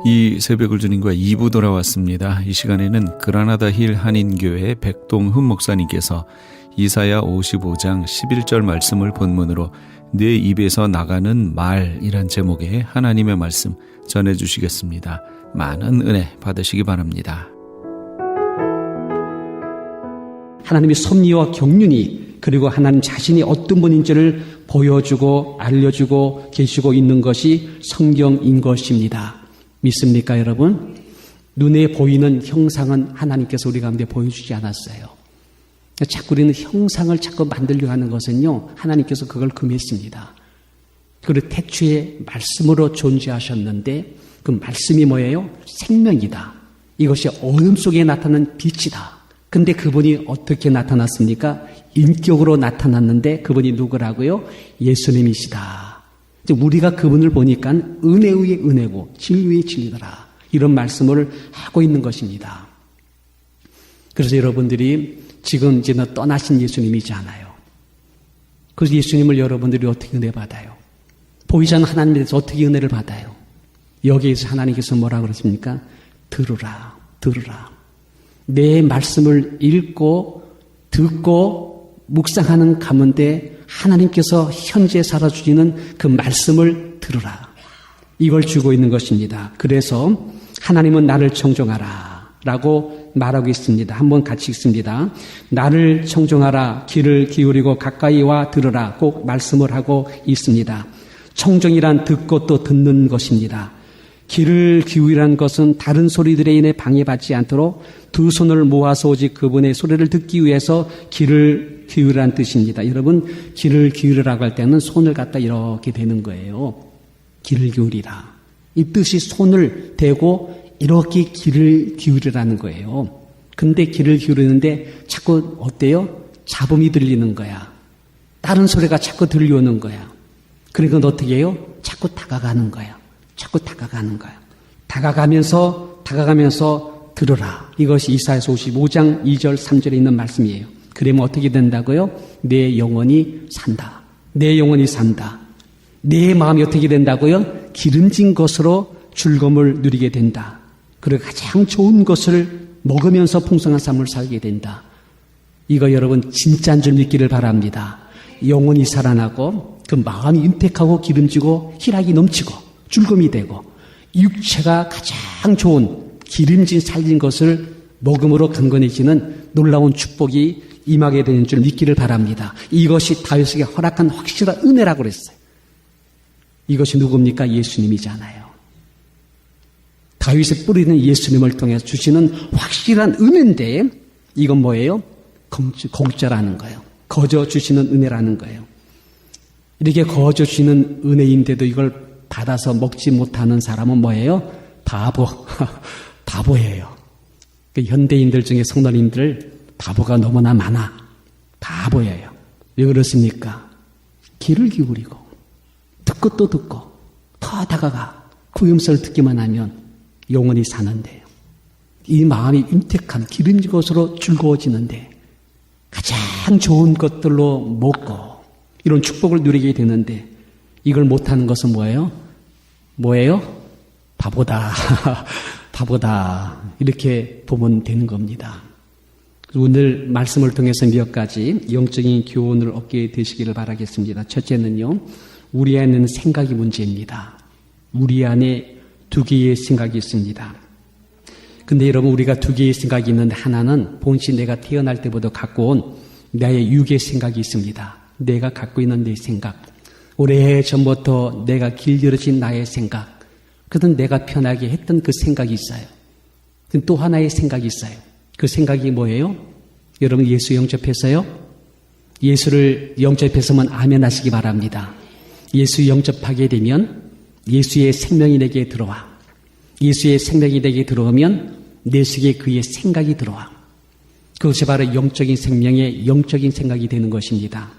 이 새벽을 주님과 2부 돌아왔습니다. 이 시간에는 그라나다 힐 한인교회 백동흠 목사님께서 이사야 55장 11절 말씀을 본문으로 내 입에서 나가는 말이란 제목의 하나님의 말씀 전해주시겠습니다. 많은 은혜 받으시기 바랍니다. 하나님의 섭리와 경륜이 그리고 하나님 자신이 어떤 분인지를 보여주고 알려주고 계시고 있는 것이 성경인 것입니다. 믿습니까, 여러분? 눈에 보이는 형상은 하나님께서 우리 가운데 보여주지 않았어요. 자꾸 우리는 형상을 자꾸 만들려고 하는 것은요, 하나님께서 그걸 금했습니다. 그리고 태초에 말씀으로 존재하셨는데 그 말씀이 뭐예요? 생명이다. 이것이 어둠 속에 나타나는 빛이다. 근데 그분이 어떻게 나타났습니까? 인격으로 나타났는데 그분이 누구라고요? 예수님이시다. 우리가 그분을 보니까 은혜 위에 은혜고 진리 위에 진리더라. 이런 말씀을 하고 있는 것입니다. 그래서 여러분들이 지금 이제 떠나신 예수님이잖아요. 그래서 예수님을 여러분들이 어떻게 은혜 받아요? 보이지 않는 하나님에 대해서 어떻게 은혜를 받아요? 여기에서 하나님께서 뭐라고 그러십니까? 들으라, 들으라. 내 말씀을 읽고 듣고 묵상하는 가운데 하나님께서 현재 살아주시는 그 말씀을 들으라. 이걸 주고 있는 것입니다. 그래서 하나님은 나를 청종하라 라고 말하고 있습니다. 한번 같이 읽습니다. 나를 청종하라, 귀를 기울이고 가까이 와 들으라 꼭 말씀을 하고 있습니다. 청종이란 듣고 또 듣는 것입니다. 귀를 기울이라는 것은 다른 소리들에 인해 방해받지 않도록 두 손을 모아서 오직 그분의 소리를 듣기 위해서 귀를 기울이라는 뜻입니다. 여러분, 귀를 기울이라고 할 때는 손을 갖다 이렇게 대는 거예요. 귀를 기울이라. 이 뜻이 손을 대고 이렇게 귀를 기울이라는 거예요. 근데 귀를 기울이는데 자꾸 어때요? 잡음이 들리는 거야. 다른 소리가 자꾸 들려오는 거야. 그러니까 어떻게 해요? 자꾸 다가가는 거야. 자꾸 다가가는 거야. 다가가면서 들으라. 이것이 이사야서 55장 2절 3절에 있는 말씀이에요. 그러면 어떻게 된다고요? 내 영혼이 산다. 내 영혼이 산다. 내 마음이 어떻게 된다고요? 기름진 것으로 즐거움을 누리게 된다. 그리고 가장 좋은 것을 먹으면서 풍성한 삶을 살게 된다. 이거 여러분 진짜인 줄 믿기를 바랍니다. 영혼이 살아나고 그 마음이 윤택하고 기름지고 희락이 넘치고 즐거움이 되고 육체가 가장 좋은 기름진 살린 것을 먹음으로 강건해지는 놀라운 축복이 임하게 되는 줄 믿기를 바랍니다. 이것이 다윗에게 허락한 확실한 은혜라고 그랬어요. 이것이 누굽니까? 예수님이잖아요. 다윗의 뿌리는 예수님을 통해서 주시는 확실한 은혜인데 이건 뭐예요? 공짜라는 거예요. 거저 주시는 은혜라는 거예요. 이렇게 거저 주시는 은혜인데도 이걸 받아서 먹지 못하는 사람은 뭐예요? 바보. 바보예요. 현대인들 중에 성도님들 바보가 너무나 많아. 바보예요. 왜 그렇습니까? 귀를 기울이고 듣고 또 듣고 더 다가가 그 음성을 듣기만 하면 영원히 사는데요. 이 마음이 윤택한 기름진 것으로 즐거워지는데 가장 좋은 것들로 먹고 이런 축복을 누리게 되는데 이걸 못하는 것은 뭐예요? 뭐예요? 바보다. 바보다. 이렇게 보면 되는 겁니다. 오늘 말씀을 통해서 몇 가지 영적인 교훈을 얻게 되시기를 바라겠습니다. 첫째는요, 우리 안에는 생각이 문제입니다. 우리 안에 두 개의 생각이 있습니다. 근데 여러분, 우리가 두 개의 생각이 있는데 하나는 본시 내가 태어날 때부터 갖고 온 나의 육의 생각이 있습니다. 내가 갖고 있는 내 생각. 오래전부터 내가 길들여진 나의 생각. 그든 내가 편하게 했던 그 생각이 있어요. 또 하나의 생각이 있어요. 그 생각이 뭐예요? 여러분 예수 영접했어요? 예수를 영접했으면 아멘 하시기 바랍니다. 예수 영접하게 되면 예수의 생명이 내게 들어와. 예수의 생명이 내게 들어오면 내 속에 그의 생각이 들어와. 그것이 바로 영적인 생명의 영적인 생각이 되는 것입니다.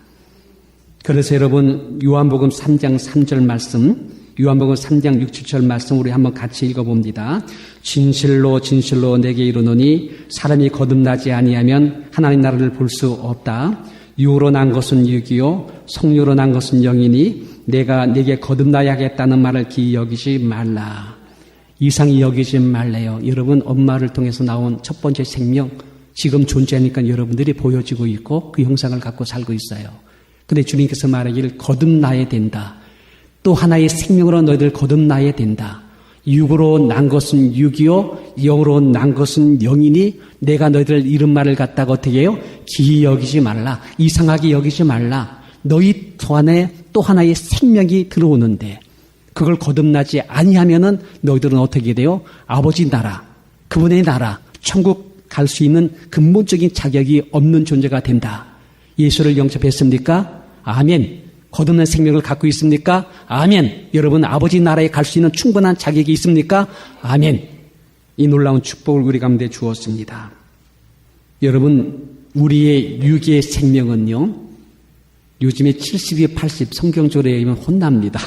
그래서 여러분 요한복음 3장 3절 말씀, 요한복음 3장 6, 7절 말씀 우리 한번 같이 읽어봅니다. 진실로 진실로 내게 이르노니 사람이 거듭나지 아니하면 하나님 나라를 볼 수 없다. 육으로 난 것은 육이요 성령으로 난 것은 영이니 내가 네게 거듭나야겠다는 말을 기억이지 말라. 이상히 여기지 말래요. 여러분 엄마를 통해서 나온 첫 번째 생명 지금 존재하니까 여러분들이 보여지고 있고 그 형상을 갖고 살고 있어요. 근데 주님께서 말하기를 거듭나야 된다. 또 하나의 생명으로 너희들 거듭나야 된다. 육으로 난 것은 육이요 영으로 난 것은 영이니 내가 너희들 이런 말을 갖다가 어떻게 해요? 기이 여기지 말라. 이상하게 여기지 말라. 너희 안에 또 하나의 생명이 들어오는데 그걸 거듭나지 아니하면은 너희들은 어떻게 돼요? 아버지 나라, 그분의 나라, 천국 갈 수 있는 근본적인 자격이 없는 존재가 된다. 예수를 영접했습니까? 아멘. 거듭난 생명을 갖고 있습니까? 아멘. 여러분 아버지 나라에 갈 수 있는 충분한 자격이 있습니까? 아멘. 이 놀라운 축복을 우리 가운데 주었습니다. 여러분 우리의 육의 생명은요. 요즘에 70이 80 성경조례에 의하면 혼납니다.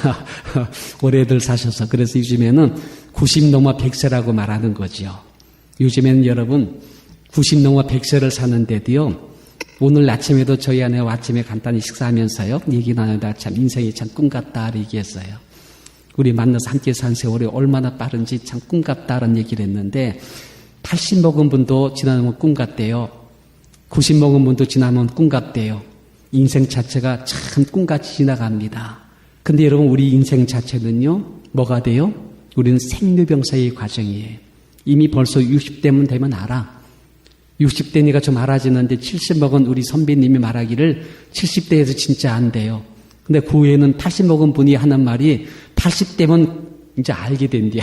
오래들 사셔서. 그래서 요즘에는 90 넘어 100세라고 말하는 거죠. 요즘에는 여러분 90 넘어 100세를 사는데도요. 오늘 아침에도 저희 아내와 아침에 간단히 식사하면서요. 얘기 나누다 참 인생이 참 꿈 같다 얘기했어요. 우리 만나서 함께 산 세월이 얼마나 빠른지 참 꿈 같다라는 얘기를 했는데 80 먹은 분도 지나면 꿈 같대요. 90 먹은 분도 지나면 꿈 같대요. 인생 자체가 참 꿈같이 지나갑니다. 근데 여러분 우리 인생 자체는요. 뭐가 돼요? 우리는 생로병사의 과정이에요. 이미 벌써 60대면 되면 알아. 60대니까 좀 알아지는데 70 먹은 우리 선배님이 말하기를 70대에서 진짜 안 돼요. 근데 그 후에는 80 먹은 분이 하는 말이 80대면 이제 알게 된대요.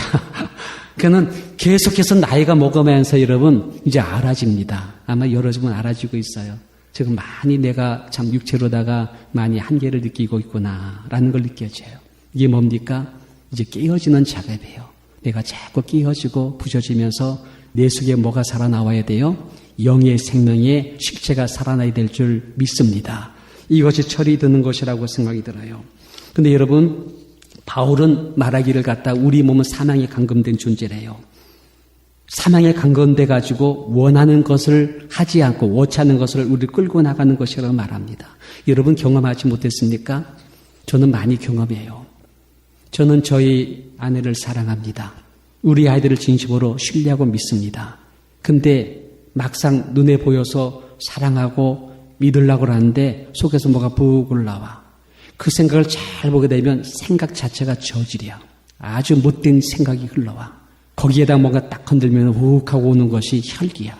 그는 계속해서 나이가 먹으면서 여러분 이제 알아집니다. 아마 여러 분 알아지고 있어요. 지금 많이 내가 참 육체로다가 많이 한계를 느끼고 있구나라는 걸 느껴져요. 이게 뭡니까? 이제 깨어지는 작업이에요. 내가 자꾸 깨어지고 부서지면서 내 속에 뭐가 살아나와야 돼요? 영의 생명의 실체가 살아나야 될 줄 믿습니다. 이것이 철이 드는 것이라고 생각이 들어요. 근데 여러분 바울은 말하기를 갖다 우리 몸은 사망에 감금된 존재래요. 사망에 감금돼 가지고 원하는 것을 하지 않고 원하는 것을 우리 끌고 나가는 것이라고 말합니다. 여러분 경험하지 못했습니까? 저는 많이 경험해요. 저는 저희 아내를 사랑합니다. 우리 아이들을 진심으로 신뢰하고 믿습니다. 근데 막상 눈에 보여서 사랑하고 믿으려고 하는데 속에서 뭐가 푹 올라와. 그 생각을 잘 보게 되면 생각 자체가 저질이야. 아주 못된 생각이 흘러와. 거기에다 뭔가 딱 건들면 훅 하고 오는 것이 혈기야.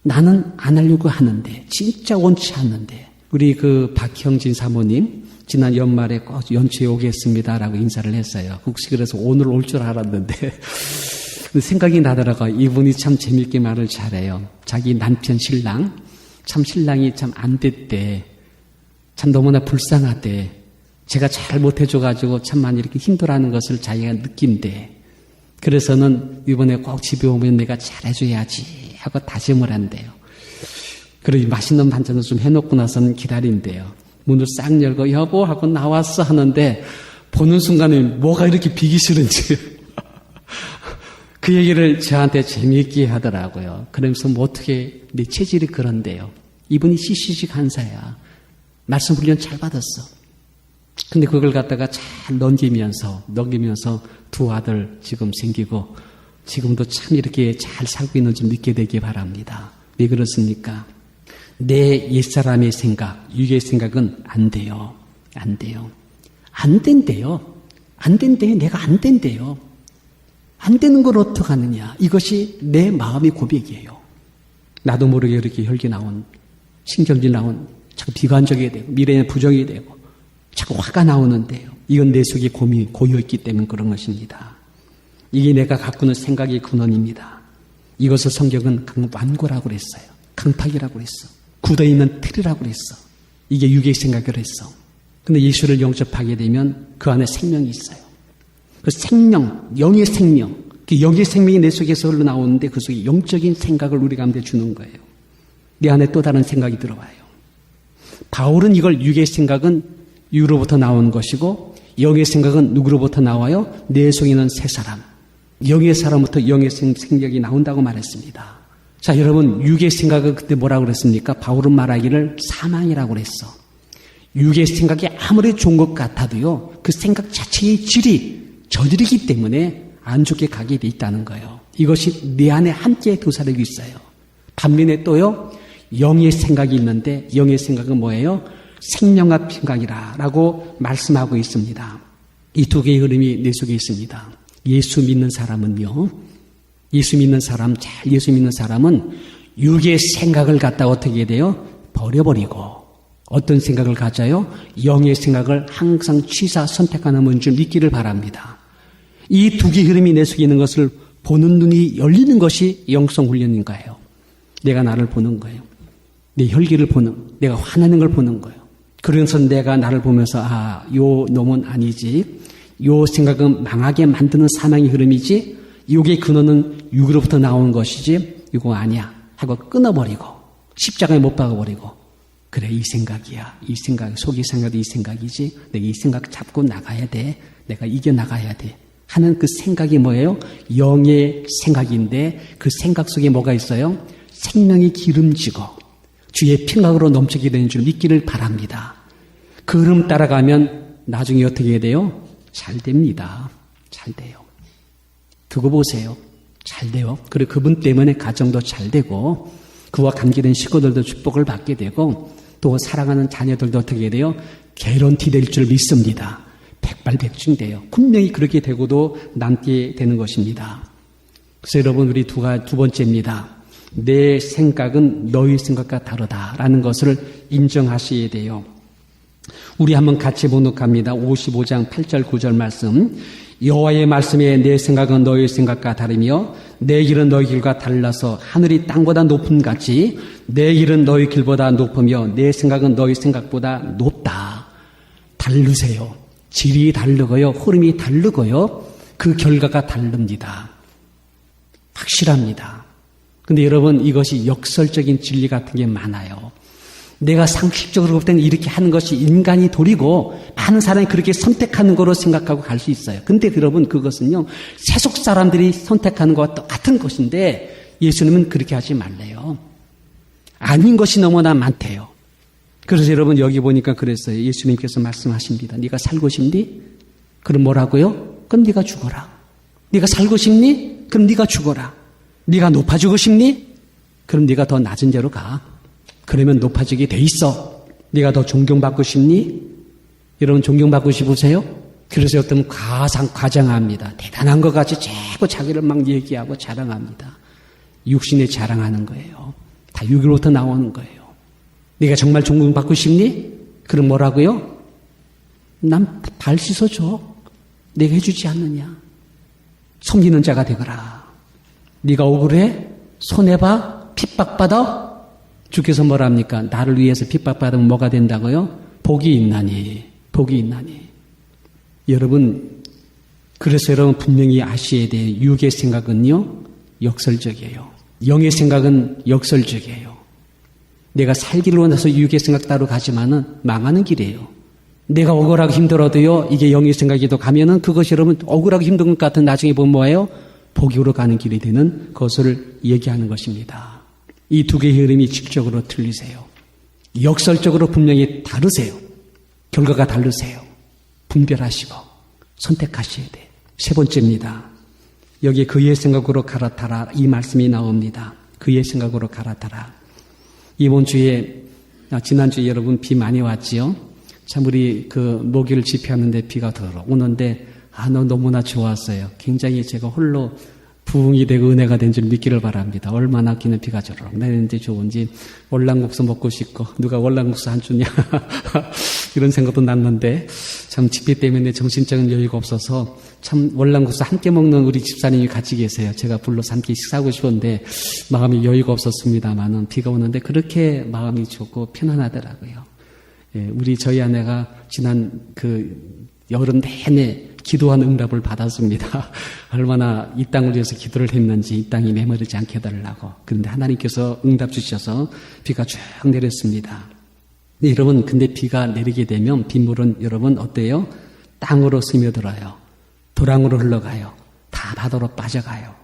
나는 안 하려고 하는데 진짜 원치 않는데 우리 그 박형진 사모님 지난 연말에 꼭 연초에 오겠습니다라고 인사를 했어요. 혹시 그래서 오늘 올 줄 알았는데 생각이 나더라고요. 이분이 참 재밌게 말을 잘해요. 자기 남편 신랑 참 신랑이 참 안 됐대. 참 너무나 불쌍하대. 제가 잘 못해줘가지고 참 많이 이렇게 힘들어하는 것을 자기가 느낀대. 그래서는 이번에 꼭 집에 오면 내가 잘해줘야지 하고 다짐을 한대요. 그리고 맛있는 반찬을 좀 해놓고 나서는 기다린대요. 문을 싹 열고 여보 하고 나왔어 하는데 보는 순간에 뭐가 이렇게 비기 싫은지 그 얘기를 저한테 재미있게 하더라고요. 그러면서 뭐 어떻게 내 체질이 그런데요. 이분이 CCG 간사야. 말씀 훈련 잘 받았어. 근데 그걸 갖다가 잘 넘기면서 두 아들 지금 생기고 지금도 참 이렇게 잘 살고 있는 줄 믿게 되기 바랍니다. 왜 그렇습니까? 내 옛사람의 생각, 육의 생각은 안 돼요. 안 돼요. 안 된대요. 안 된대요. 내가 안 된대요. 안 되는 걸 어떻게 하느냐. 이것이 내 마음의 고백이에요. 나도 모르게 이렇게 혈기 나온, 신경질 나온, 자꾸 비관적이 되고, 미래에 부정이 되고, 자꾸 화가 나오는데요. 이건 내 속에 고여있기 때문에 그런 것입니다. 이게 내가 갖고 있는 생각의 근원입니다. 이것을 성경은 완고라고 그랬어요. 강팍이라고 그랬어. 굳어있는 틀이라고 그랬어. 이게 육의 생각이라고 했어. 근데 예수를 영접하게 되면 그 안에 생명이 있어요. 그 생명, 영의 생명, 그 영의 생명이 내 속에서 흘러나오는데 그 속에 영적인 생각을 우리 가운데 주는 거예요. 내 안에 또 다른 생각이 들어와요. 바울은 이걸 육의 생각은 육으로부터 나온 것이고 영의 생각은 누구로부터 나와요? 내 속에 있는 새 사람. 영의 사람부터 영의 생각이 나온다고 말했습니다. 자, 여러분, 육의 생각은 그때 뭐라고 그랬습니까? 바울은 말하기를 사망이라고 그랬어. 육의 생각이 아무리 좋은 것 같아도요, 그 생각 자체의 질이 저질이기 때문에 안 좋게 가게 돼 있다는 거예요. 이것이 내 안에 함께 도사리고 있어요. 반면에 또요, 영의 생각이 있는데 영의 생각은 뭐예요? 생명과 평강이라 라고 말씀하고 있습니다. 이 두 개의 흐름이 내 속에 있습니다. 예수 믿는 사람은요, 예수 믿는 사람은 육의 생각을 갖다 어떻게 돼요? 버려버리고 어떤 생각을 가져요? 영의 생각을 항상 취사 선택하는 줄 믿기를 바랍니다. 이 두 개의 흐름이 내 속에 있는 것을 보는 눈이 열리는 것이 영성 훈련인 거예요. 내가 나를 보는 거예요. 내 혈기를 보는, 내가 화나는 걸 보는 거예요. 그래서 내가 나를 보면서 요 놈은 아니지. 요 생각은 망하게 만드는 사망의 흐름이지. 요게 근원은 육으로부터 나온 것이지. 이거 아니야 하고 끊어버리고 십자가에 못 박아버리고 그래 이 생각이야. 이 생각 속이 생각도 이 생각이지. 내가 이 생각 잡고 나가야 돼. 내가 이겨나가야 돼. 하는 그 생각이 뭐예요? 영의 생각인데 그 생각 속에 뭐가 있어요? 생명이 기름지고 주의 평강으로 넘치게 되는 줄 믿기를 바랍니다. 그 흐름 따라가면 나중에 어떻게 돼요? 잘 됩니다. 잘 돼요. 두고 보세요. 잘 돼요. 그리고 그분 때문에 가정도 잘 되고 그와 관계된 식구들도 축복을 받게 되고 또 사랑하는 자녀들도 어떻게 돼요? 개런티 될 줄 믿습니다. 백발백중돼요. 분명히 그렇게 되고도 남게 되는 것입니다. 그래서 여러분 우리 두 번째입니다. 내 생각은 너희 생각과 다르다라는 것을 인정하셔야 돼요. 우리 한번 같이 봉독합니다. 55장 8절 9절 말씀. 여호와의 말씀에 내 생각은 너희 생각과 다르며 내 길은 너희 길과 달라서 하늘이 땅보다 높음 같이 내 길은 너희 길보다 높으며 내 생각은 너희 생각보다 높다. 다르세요. 질이 다르고요. 흐름이 다르고요. 그 결과가 다릅니다. 확실합니다. 근데 여러분 이것이 역설적인 진리 같은 게 많아요. 내가 상식적으로 볼 때는 이렇게 하는 것이 인간이 도리고 많은 사람이 그렇게 선택하는 거로 생각하고 갈 수 있어요. 근데 여러분 그것은요. 세속 사람들이 선택하는 것과 똑같은 것인데 예수님은 그렇게 하지 말래요. 아닌 것이 너무나 많대요. 그래서 여러분 여기 보니까 그랬어요. 예수님께서 말씀하십니다. 네가 살고 싶니? 그럼 뭐라고요? 그럼 네가 죽어라. 네가 살고 싶니? 그럼 네가 죽어라. 네가 높아지고 싶니? 그럼 네가 더 낮은 데로 가. 그러면 높아지게 돼 있어. 네가 더 존경받고 싶니? 여러분 존경받고 싶으세요? 그래서 어떤 과장합니다. 대단한 것 같이 자꾸 자기를 막 얘기하고 자랑합니다. 육신에 자랑하는 거예요. 다 육으로부터 나오는 거예요. 네가 정말 존경받고 싶니? 그럼 뭐라고요? 난 발 씻어줘. 내가 해주지 않느냐. 섬기는 자가 되거라. 네가 억울해? 손해봐? 핍박받아? 주께서 뭐랍니까? 나를 위해서 핍박받으면 뭐가 된다고요? 복이 있나니. 복이 있나니. 여러분 그래서 여러분 분명히 아셔야 돼요. 육의 생각은요 역설적이에요. 영의 생각은 역설적이에요. 내가 살기를 원해서 육의 생각 따로 가지만은 망하는 길이에요. 내가 억울하고 힘들어도요 이게 영의 생각이도 가면은 그것이 여러분 억울하고 힘든 것 같은 나중에 보면 뭐예요? 복으로 가는 길이 되는 것을 얘기하는 것입니다. 이 두 개의 흐름이 직접적으로 틀리세요. 역설적으로 분명히 다르세요. 결과가 다르세요. 분별하시고 선택하셔야 돼요. 세 번째입니다. 여기 그의 생각으로 갈아타라 이 말씀이 나옵니다. 그의 생각으로 갈아타라. 이번 주에 지난주에 여러분 비 많이 왔지요? 참 우리 그 목요일 집회하는데 비가 오는데 너무나 좋았어요. 굉장히 제가 홀로 부흥이 되고 은혜가 된 줄 믿기를 바랍니다. 얼마나 기는 비가 저렇게 내리는지 좋은지 월남국수 먹고 싶고 누가 월남국수 안 주냐 이런 생각도 났는데 참 집회 때문에 정신적인 여유가 없어서 참 월남국수 함께 먹는 우리 집사님이 같이 계세요. 제가 불러서 함께 식사하고 싶었는데 마음이 여유가 없었습니다만은 비가 오는데 그렇게 마음이 좋고 편안하더라고요. 예, 저희 아내가 지난 그 여름 내내 기도한 응답을 받았습니다. 얼마나 이 땅을 위해서 기도를 했는지 이 땅이 메마르지 않게 해달라고. 그런데 하나님께서 응답 주셔서 비가 쭉 내렸습니다. 여러분 근데 비가 내리게 되면 빗물은 여러분 어때요? 땅으로 스며들어요. 도랑으로 흘러가요. 다 바다로 빠져가요.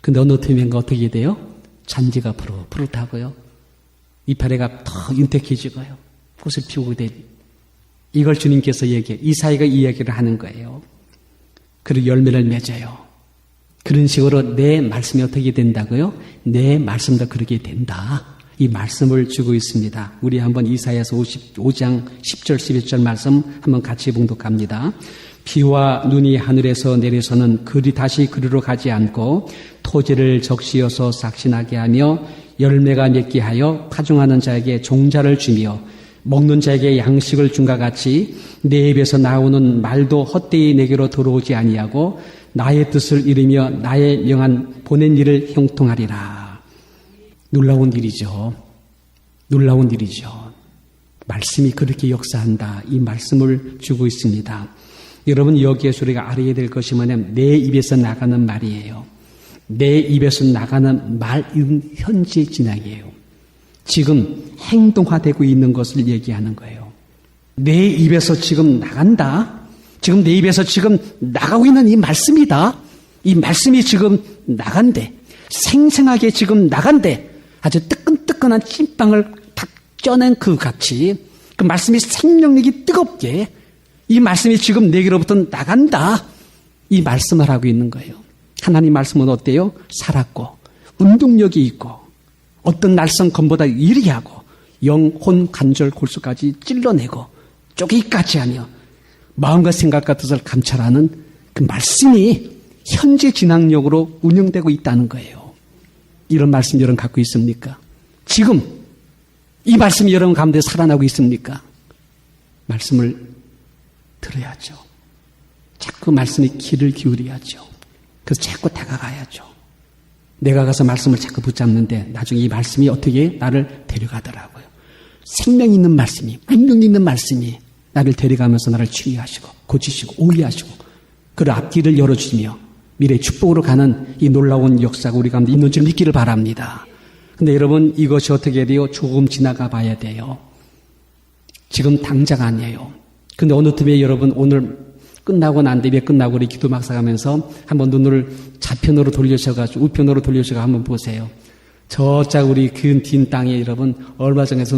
근데 어느 틈인가 어떻게 돼요? 잔디가 푸릇푸릇하고요. 이파리가 더 윤택해지고요. 꽃을 피우게 돼. 이걸 주님께서 이사야가 이야기를 하는 거예요. 그리고 열매를 맺어요. 그런 식으로 내 말씀이 어떻게 된다고요? 내 말씀도 그렇게 된다. 이 말씀을 주고 있습니다. 우리 한번 이사야서 55장 10절 11절 말씀 한번 같이 봉독합니다. 비와 눈이 하늘에서 내려서는 그리 다시 그리로 가지 않고 토지를 적시어서 삭신하게 하며 열매가 맺게 하여 파종하는 자에게 종자를 주며 먹는 자에게 양식을 준과 같이 내 입에서 나오는 말도 헛되이 내게로 들어오지 아니하고 나의 뜻을 이루며 나의 명한 보낸 일을 형통하리라. 놀라운 일이죠. 놀라운 일이죠. 말씀이 그렇게 역사한다. 이 말씀을 주고 있습니다. 여러분 여기에서 우리가 알아야 될 것이 뭐냐면 내 입에서 나가는 말이에요. 내 입에서 나가는 말은 현재 진행이에요. 지금 행동화되고 있는 것을 얘기하는 거예요. 내 입에서 지금 나간다. 지금 내 입에서 지금 나가고 있는 이 말씀이다. 이 말씀이 지금 나간대. 생생하게 지금 나간대. 아주 뜨끈뜨끈한 찐빵을 탁 쪄낸 그 같이 그 말씀이 생명력이 뜨겁게 이 말씀이 지금 내게로부터 나간다. 이 말씀을 하고 있는 거예요. 하나님 말씀은 어때요? 살았고 운동력이 있고 어떤 날선 검보다 예리하고 영혼 관절 골수까지 찔러내고 쪼개기까지 하며 마음과 생각과 뜻을 감찰하는 그 말씀이 현재 진행력으로 운영되고 있다는 거예요. 이런 말씀 여러분 갖고 있습니까? 지금 이 말씀이 여러분 가운데 살아나고 있습니까? 말씀을 들어야죠. 자꾸 말씀에 귀를 기울여야죠. 그래서 자꾸 다가가야죠. 내가 가서 말씀을 자꾸 붙잡는데 나중에 이 말씀이 어떻게 나를 데려가더라고요. 생명 있는 말씀이, 운명 있는 말씀이 나를 데려가면서 나를 치유하시고 고치시고 오해하시고 그 앞길을 열어주시며 미래의 축복으로 가는 이 놀라운 역사가 우리 가운데 있는 줄 믿기를 바랍니다. 근데 여러분 이것이 어떻게 돼요? 조금 지나가 봐야 돼요. 지금 당장 아니에요. 근데 어느 틈에 여러분 오늘 끝나고 난 뒤에 끝나고 우리 기도 막사가면서 한번 눈을 좌편으로 돌려셔가지고 우편으로 돌려셔가 한번 보세요. 저짝 우리 그 긴 땅에 여러분 얼마 전에서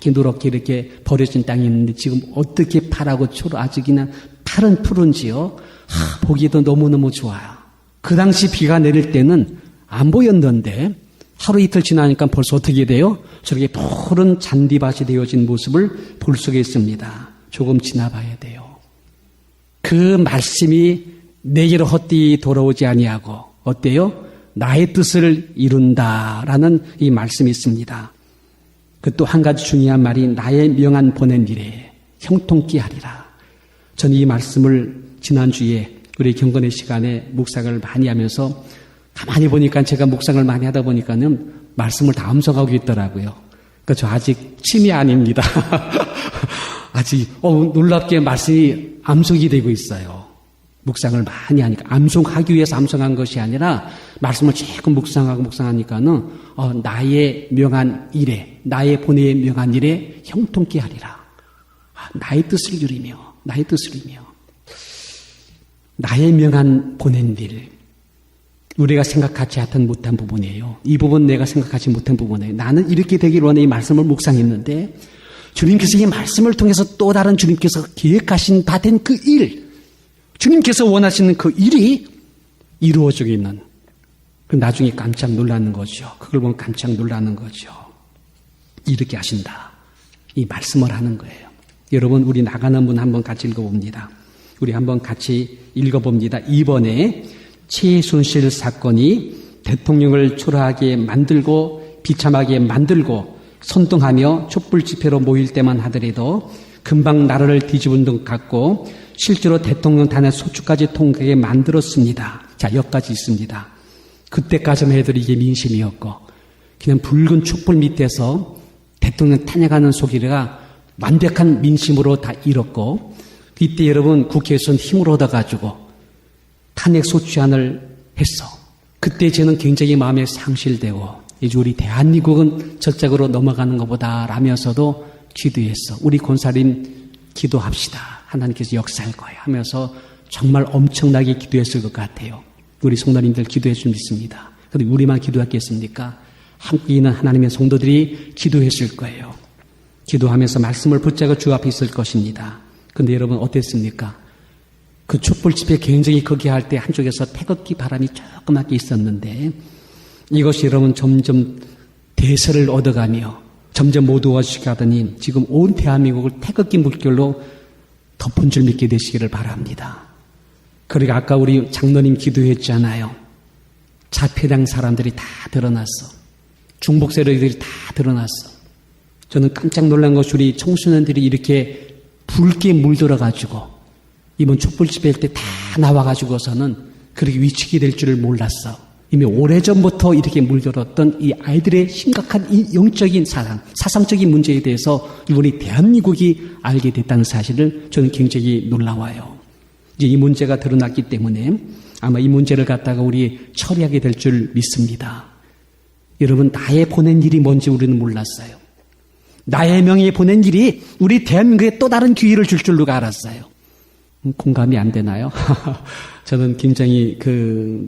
누렇게 이렇게 버려진 땅이 있는데 지금 어떻게 파랗고 아주 그냥 파른 푸른지요. 보기에도 너무너무 좋아요. 그 당시 비가 내릴 때는 안 보였는데 하루 이틀 지나니까 벌써 어떻게 돼요? 저렇게 푸른 잔디밭이 되어진 모습을 볼 수가 있습니다. 조금 지나봐야 돼요. 그 말씀이 내게로 헛되이 돌아오지 아니하고 어때요? 나의 뜻을 이룬다라는 이 말씀이 있습니다. 그 또 한 가지 중요한 말이 나의 명한 보낸 일에 형통케 하리라. 저는 이 말씀을 지난주에 우리 경건의 시간에 묵상을 많이 하면서 가만히 보니까 제가 묵상을 많이 하다 보니까는 말씀을 다 암송하고 있더라고요. 그러니까 저 아직 침이 아닙니다. 아직 놀랍게 말씀이 암송이 되고 있어요. 묵상을 많이 하니까 암송하기 위해서 암송한 것이 아니라 말씀을 자꾸 묵상하니까는 나의 명한 일에 나의 본의 명한 일에 형통케 하리라. 나의 뜻을 이루며 나의 뜻을 이루며 나의 명한 보낸 일 우리가 생각하지 못한 부분이에요. 이 부분 내가 생각하지 못한 부분이에요. 나는 이렇게 되기를 원해 이 말씀을 묵상했는데 주님께서 이 말씀을 통해서 또 다른 주님께서 계획하신 바 된 그 일, 주님께서 원하시는 그 일이 이루어지고 있는, 나중에 깜짝 놀라는 거죠. 그걸 보면 깜짝 놀라는 거죠. 이렇게 하신다. 이 말씀을 하는 거예요. 여러분, 우리 나가는 문 한번 같이 읽어봅니다. 우리 한번 같이 읽어봅니다. 이번에 최순실 사건이 대통령을 초라하게 만들고 비참하게 만들고 선동하며 촛불 집회로 모일 때만 하더라도 금방 나라를 뒤집은 것 같고 실제로 대통령 탄핵 소추까지 통하게 만들었습니다. 자, 여기까지 있습니다. 그때까지만 해도 이게 민심이었고 그냥 붉은 촛불 밑에서 대통령 탄핵하는 소리가 완벽한 민심으로 다 잃었고 이때 여러분 국회에서는 힘을 얻어가지고 탄핵 소추안을 했어. 그때 저는 굉장히 마음에 상실되고 이제 우리 대한민국은 저쪽으로 넘어가는 것보다 라면서도 기도했어. 우리 권사님 기도합시다. 하나님께서 역사할 거예요 하면서 정말 엄청나게 기도했을 것 같아요. 우리 성도님들 기도해 줄 믿습니다. 그런데 우리만 기도했겠습니까? 함께 있는 하나님의 성도들이 기도했을 거예요. 기도하면서 말씀을 붙잡고 주 앞에 있을 것입니다. 그런데 여러분 어땠습니까? 그 촛불 집회 굉장히 거기 할 때 한쪽에서 태극기 바람이 조그맣게 있었는데 이것이 여러분 점점 대세를 얻어가며 점점 모두어지게 하더니 지금 온 대한민국을 태극기 물결로 덮은 줄 믿게 되시기를 바랍니다. 그리고 아까 우리 장로님 기도했잖아요. 자폐당 사람들이 다 드러났어. 중복 세력들이 다 드러났어. 저는 깜짝 놀란 것이 우리 청소년들이 이렇게 붉게 물들어가지고 이번 촛불 집회할 때 다 나와가지고서는 그렇게 위축이 될 줄을 몰랐어. 이미 오래전부터 이렇게 물들었던 이 아이들의 심각한 이 영적인 사상적인 문제에 대해서 우리 대한민국이 알게 됐다는 사실을 저는 굉장히 놀라워요. 이제 이 문제가 드러났기 때문에 아마 이 문제를 갖다가 우리 처리하게 될 줄 믿습니다. 여러분, 나의 보낸 일이 뭔지 우리는 몰랐어요. 나의 명예에 보낸 일이 우리 대한민국에 또 다른 기회를 줄 줄로 알았어요. 공감이 안 되나요? 저는 굉장히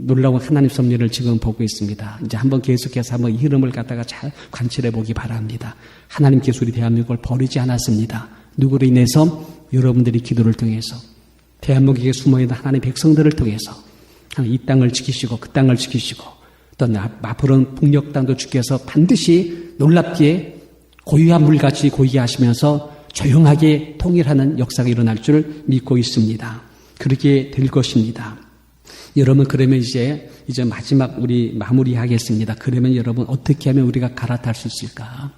놀라운 하나님 섭리를 지금 보고 있습니다. 이제 한번 계속해서 한번 이 흐름을 갖다가 잘 관찰해 보기 바랍니다. 하나님께서 우리 대한민국을 버리지 않았습니다. 누구로 인해서? 여러분들이 기도를 통해서 대한민국에 숨어있는 하나님의 백성들을 통해서 이 땅을 지키시고 그 땅을 지키시고 또 앞으로는 북녘 땅도 주께서 반드시 놀랍게 고유한 물같이 고이게 하시면서 조용하게 통일하는 역사가 일어날 줄 믿고 있습니다. 그렇게 될 것입니다. 여러분, 그러면 이제 마지막 우리 마무리하겠습니다. 그러면 여러분, 어떻게 하면 우리가 갈아탈 수 있을까?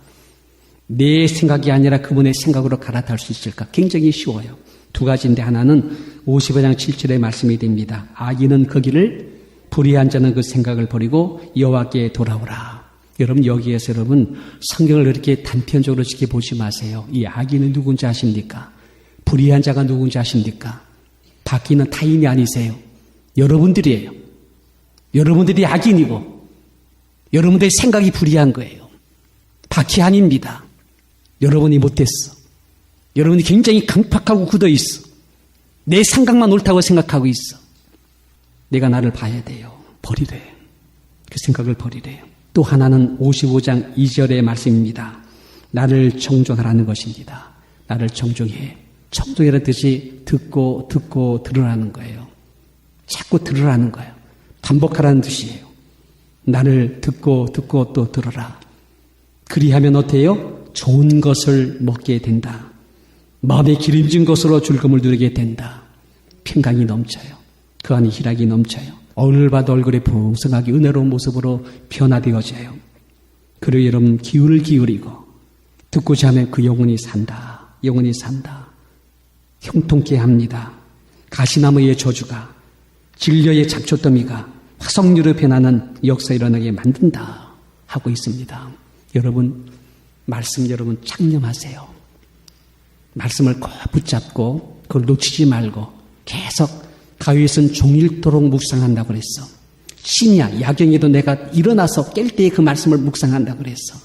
내 생각이 아니라 그분의 생각으로 갈아탈 수 있을까? 굉장히 쉬워요. 두 가지인데 하나는 55장 7절의 말씀이 됩니다. 악인은 거기를 불의한 자는 그 생각을 버리고 여호와께 돌아오라. 여러분, 여기에서 여러분 성경을 그렇게 단편적으로 지켜보지 마세요. 이 악인은 누군지 아십니까? 불의한 자가 누군지 아십니까? 바뀌는 타인이 아니세요. 여러분들이에요. 여러분들이 악인이고 여러분들의 생각이 불의한 거예요. 바퀴 아닙니다. 여러분이 못됐어. 여러분이 굉장히 강팍하고 굳어있어. 내 생각만 옳다고 생각하고 있어. 내가 나를 봐야 돼요. 버리래. 그 생각을 버리래요. 또 하나는 55장 2절의 말씀입니다. 나를 청종하라는 것입니다. 나를 청종해. 청종이라는 뜻이 듣고 들으라는 거예요. 자꾸 들으라는 거예요. 반복하라는 뜻이에요. 나를 듣고 또 들어라. 그리하면 어때요? 좋은 것을 먹게 된다. 마음에 기름진 것으로 즐거움을 누리게 된다. 평강이 넘쳐요. 그 안에 희락이 넘쳐요. 얼굴을 봐도 얼굴에 풍성하게 은혜로운 모습으로 변화되어져요. 그리고 여러분 기운을 기울이고 듣고자 하면 그 영혼이 산다. 영혼이 산다. 형통케 합니다. 가시나무의 저주가 진려의 잡초더미가 화석류로 변하는 역사 일어나게 만든다 하고 있습니다. 여러분 말씀 여러분 창념하세요. 말씀을 꼭 붙잡고 그걸 놓치지 말고 계속 가위에서는 종일토록 묵상한다고 그랬어. 심야 야경에도 내가 일어나서 깰 때에 그 말씀을 묵상한다고 그랬어.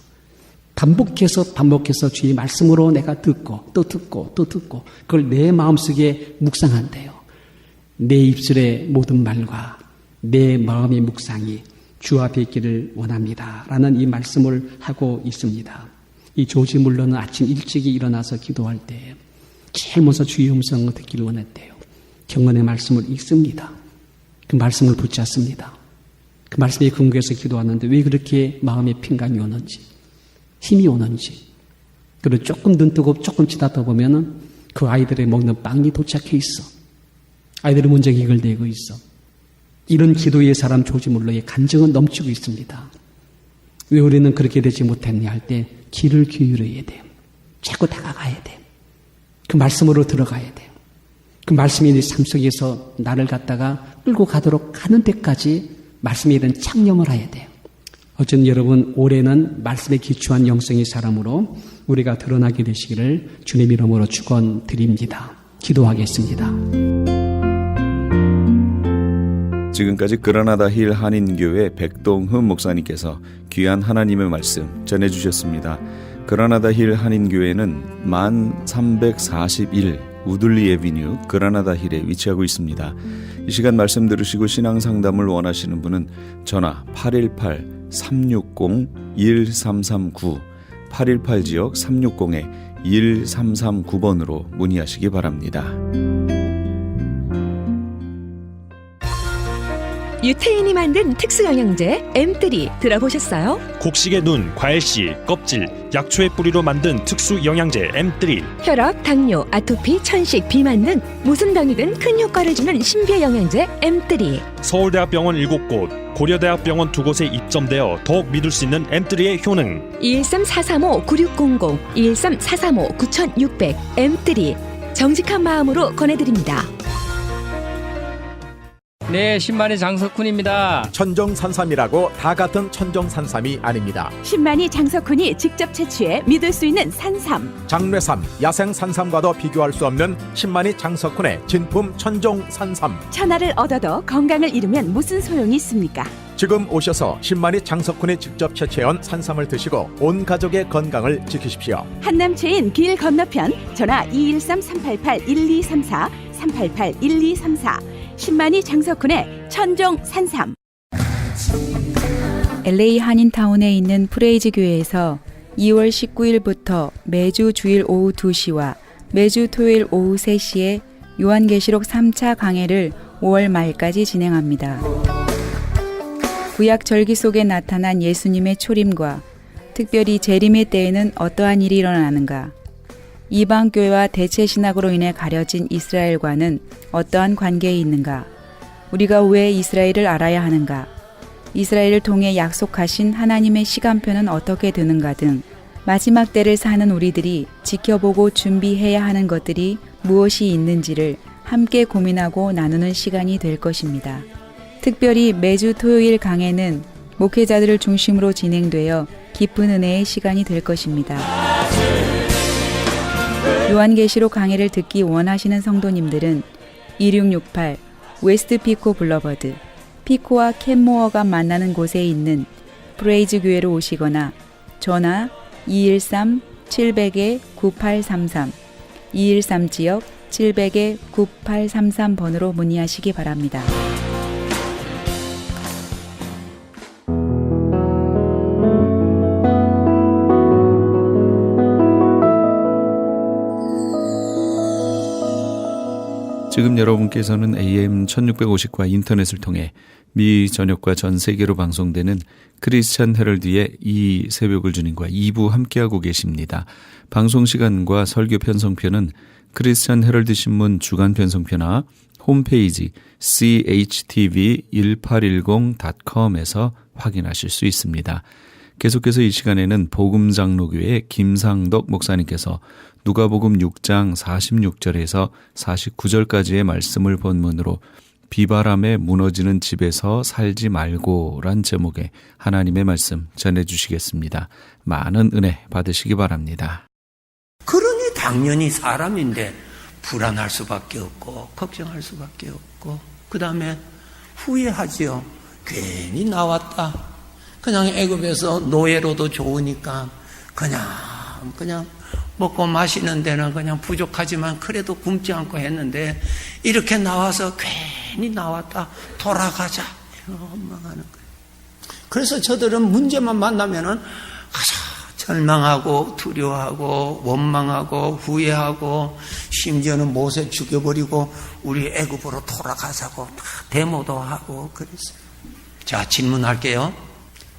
반복해서 주의 말씀으로 내가 듣고 또 듣고 그걸 내 마음속에 묵상한대요. 내 입술의 모든 말과 내 마음의 묵상이 주 앞에 있기를 원합니다 라는 이 말씀을 하고 있습니다. 이 조지 물러는 아침 일찍이 일어나서 기도할 때 제일 먼저 주의 음성을 듣기를 원했대요. 경건의 말씀을 읽습니다. 그 말씀을 붙잡습니다. 그 말씀에 근거해서 기도하는데 왜 그렇게 마음에 평강이 오는지 힘이 오는지 그리고 조금 눈뜨고 조금 지나다 보면은 그 아이들의 먹는 빵이 도착해 있어. 아이들의 문제가 해결되고 있어. 이런 기도의 사람 조지 물러의 간증은 넘치고 있습니다. 왜 우리는 그렇게 되지 못했냐 할 때 귀를 기울여야 돼요. 자꾸 다가가야 돼요. 그 말씀으로 들어가야 돼요. 그 말씀이 내 삶 속에서 나를 갖다가 끌고 가도록 가는 데까지 말씀에 대한 창념을 해야 돼요. 어쨌든 여러분 올해는 말씀에 기초한 영성의 사람으로 우리가 드러나게 되시기를 주님 이름으로 축원드립니다. 기도하겠습니다. 지금까지 그라나다 힐 한인교회 백동흠 목사님께서 귀한 하나님의 말씀 전해주셨습니다. 그라나다 힐 한인교회는 1341 우들리 에비뉴 그라나다 힐에 위치하고 있습니다. 이 시간 말씀 들으시고 신앙 상담을 원하시는 분은 전화 818-360-1339 818지역 360-1339번으로 문의하시기 바랍니다. 유태인이 만든 특수 영양제 M3 들어보셨어요? 곡식의 눈, 과일씨, 껍질, 약초의 뿌리로 만든 특수 영양제 M3. 혈압, 당뇨, 아토피, 천식, 비만 등 무슨 병이든 큰 효과를 주는 신비의 영양제 M3. 서울대학병원 7곳, 고려대학병원 2곳에 입점되어 더욱 믿을 수 있는 M3의 효능. 213-435-9600, 213-435-9600 M3 정직한 마음으로 권해드립니다. 네, 신만의 장석훈입니다. 천정산삼이라고 다 같은 천정산삼이 아닙니다. 신만이 장석훈이 직접 채취해 믿을 수 있는 산삼. 장뇌삼, 야생산삼과도 비교할 수 없는 신만이 장석훈의 진품 천정산삼. 천하를 얻어도 건강을 잃으면 무슨 소용이 있습니까? 지금 오셔서 신만이 장석훈이 직접 채취해온 산삼을 드시고 온 가족의 건강을 지키십시오. 한남체인 길 건너편 전화 213-388-1234 388-1234 신만이 장석훈의 천종 산삼. LA 한인타운에 있는 프레이즈 교회에서 2월 19일부터 매주 주일 오후 2시와 매주 토요일 오후 3시에 요한계시록 3차 강해를 5월 말까지 진행합니다. 구약 절기 속에 나타난 예수님의 초림과 특별히 재림의 때에는 어떠한 일이 일어나는가? 이방교회와 대체신학으로 인해 가려진 이스라엘과는 어떠한 관계에 있는가? 우리가 왜 이스라엘을 알아야 하는가? 이스라엘을 통해 약속하신 하나님의 시간표는 어떻게 되는가 등 마지막 때를 사는 우리들이 지켜보고 준비해야 하는 것들이 무엇이 있는지를 함께 고민하고 나누는 시간이 될 것입니다. 특별히 매주 토요일 강해는 목회자들을 중심으로 진행되어 깊은 은혜의 시간이 될 것입니다. 요한계시록 강해를 듣기 원하시는 성도님들은 2668 웨스트 피코 블러버드, 피코와 캔모어가 만나는 곳에 있는 프레이즈 교회로 오시거나 전화 213-700-9833, 213지역 700-9833번으로 문의하시기 바랍니다. 지금 여러분께서는 AM 1650과 인터넷을 통해 미 전역과 전 세계로 방송되는 크리스찬 헤럴드의 이 새벽을 주님과 2부 함께하고 계십니다. 방송 시간과 설교 편성표는 크리스찬 헤럴드 신문 주간 편성표나 홈페이지 chtv1810.com에서 확인하실 수 있습니다. 계속해서 이 시간에는 복음장로교회 김상덕 목사님께서 누가복음 6장 46절에서 49절까지의 말씀을 본문으로 비바람에 무너지는 집에서 살지 말고란 제목의 하나님의 말씀 전해주시겠습니다. 많은 은혜 받으시기 바랍니다. 그러니 당연히 사람인데 불안할 수밖에 없고 걱정할 수밖에 없고 그 다음에 후회하지요. 괜히 나왔다. 그냥 애굽에서 노예로도 좋으니까 그냥 먹고 마시는 데는 그냥 부족하지만 그래도 굶지 않고 했는데 이렇게 나와서 괜히 나왔다. 돌아가자. 원망하는 거예요. 그래서 저들은 문제만 만나면은 절망하고 두려워하고 원망하고 후회하고 심지어는 모세 죽여버리고 우리 애굽으로 돌아가자고 데모도 하고 그랬어요. 자, 질문할게요.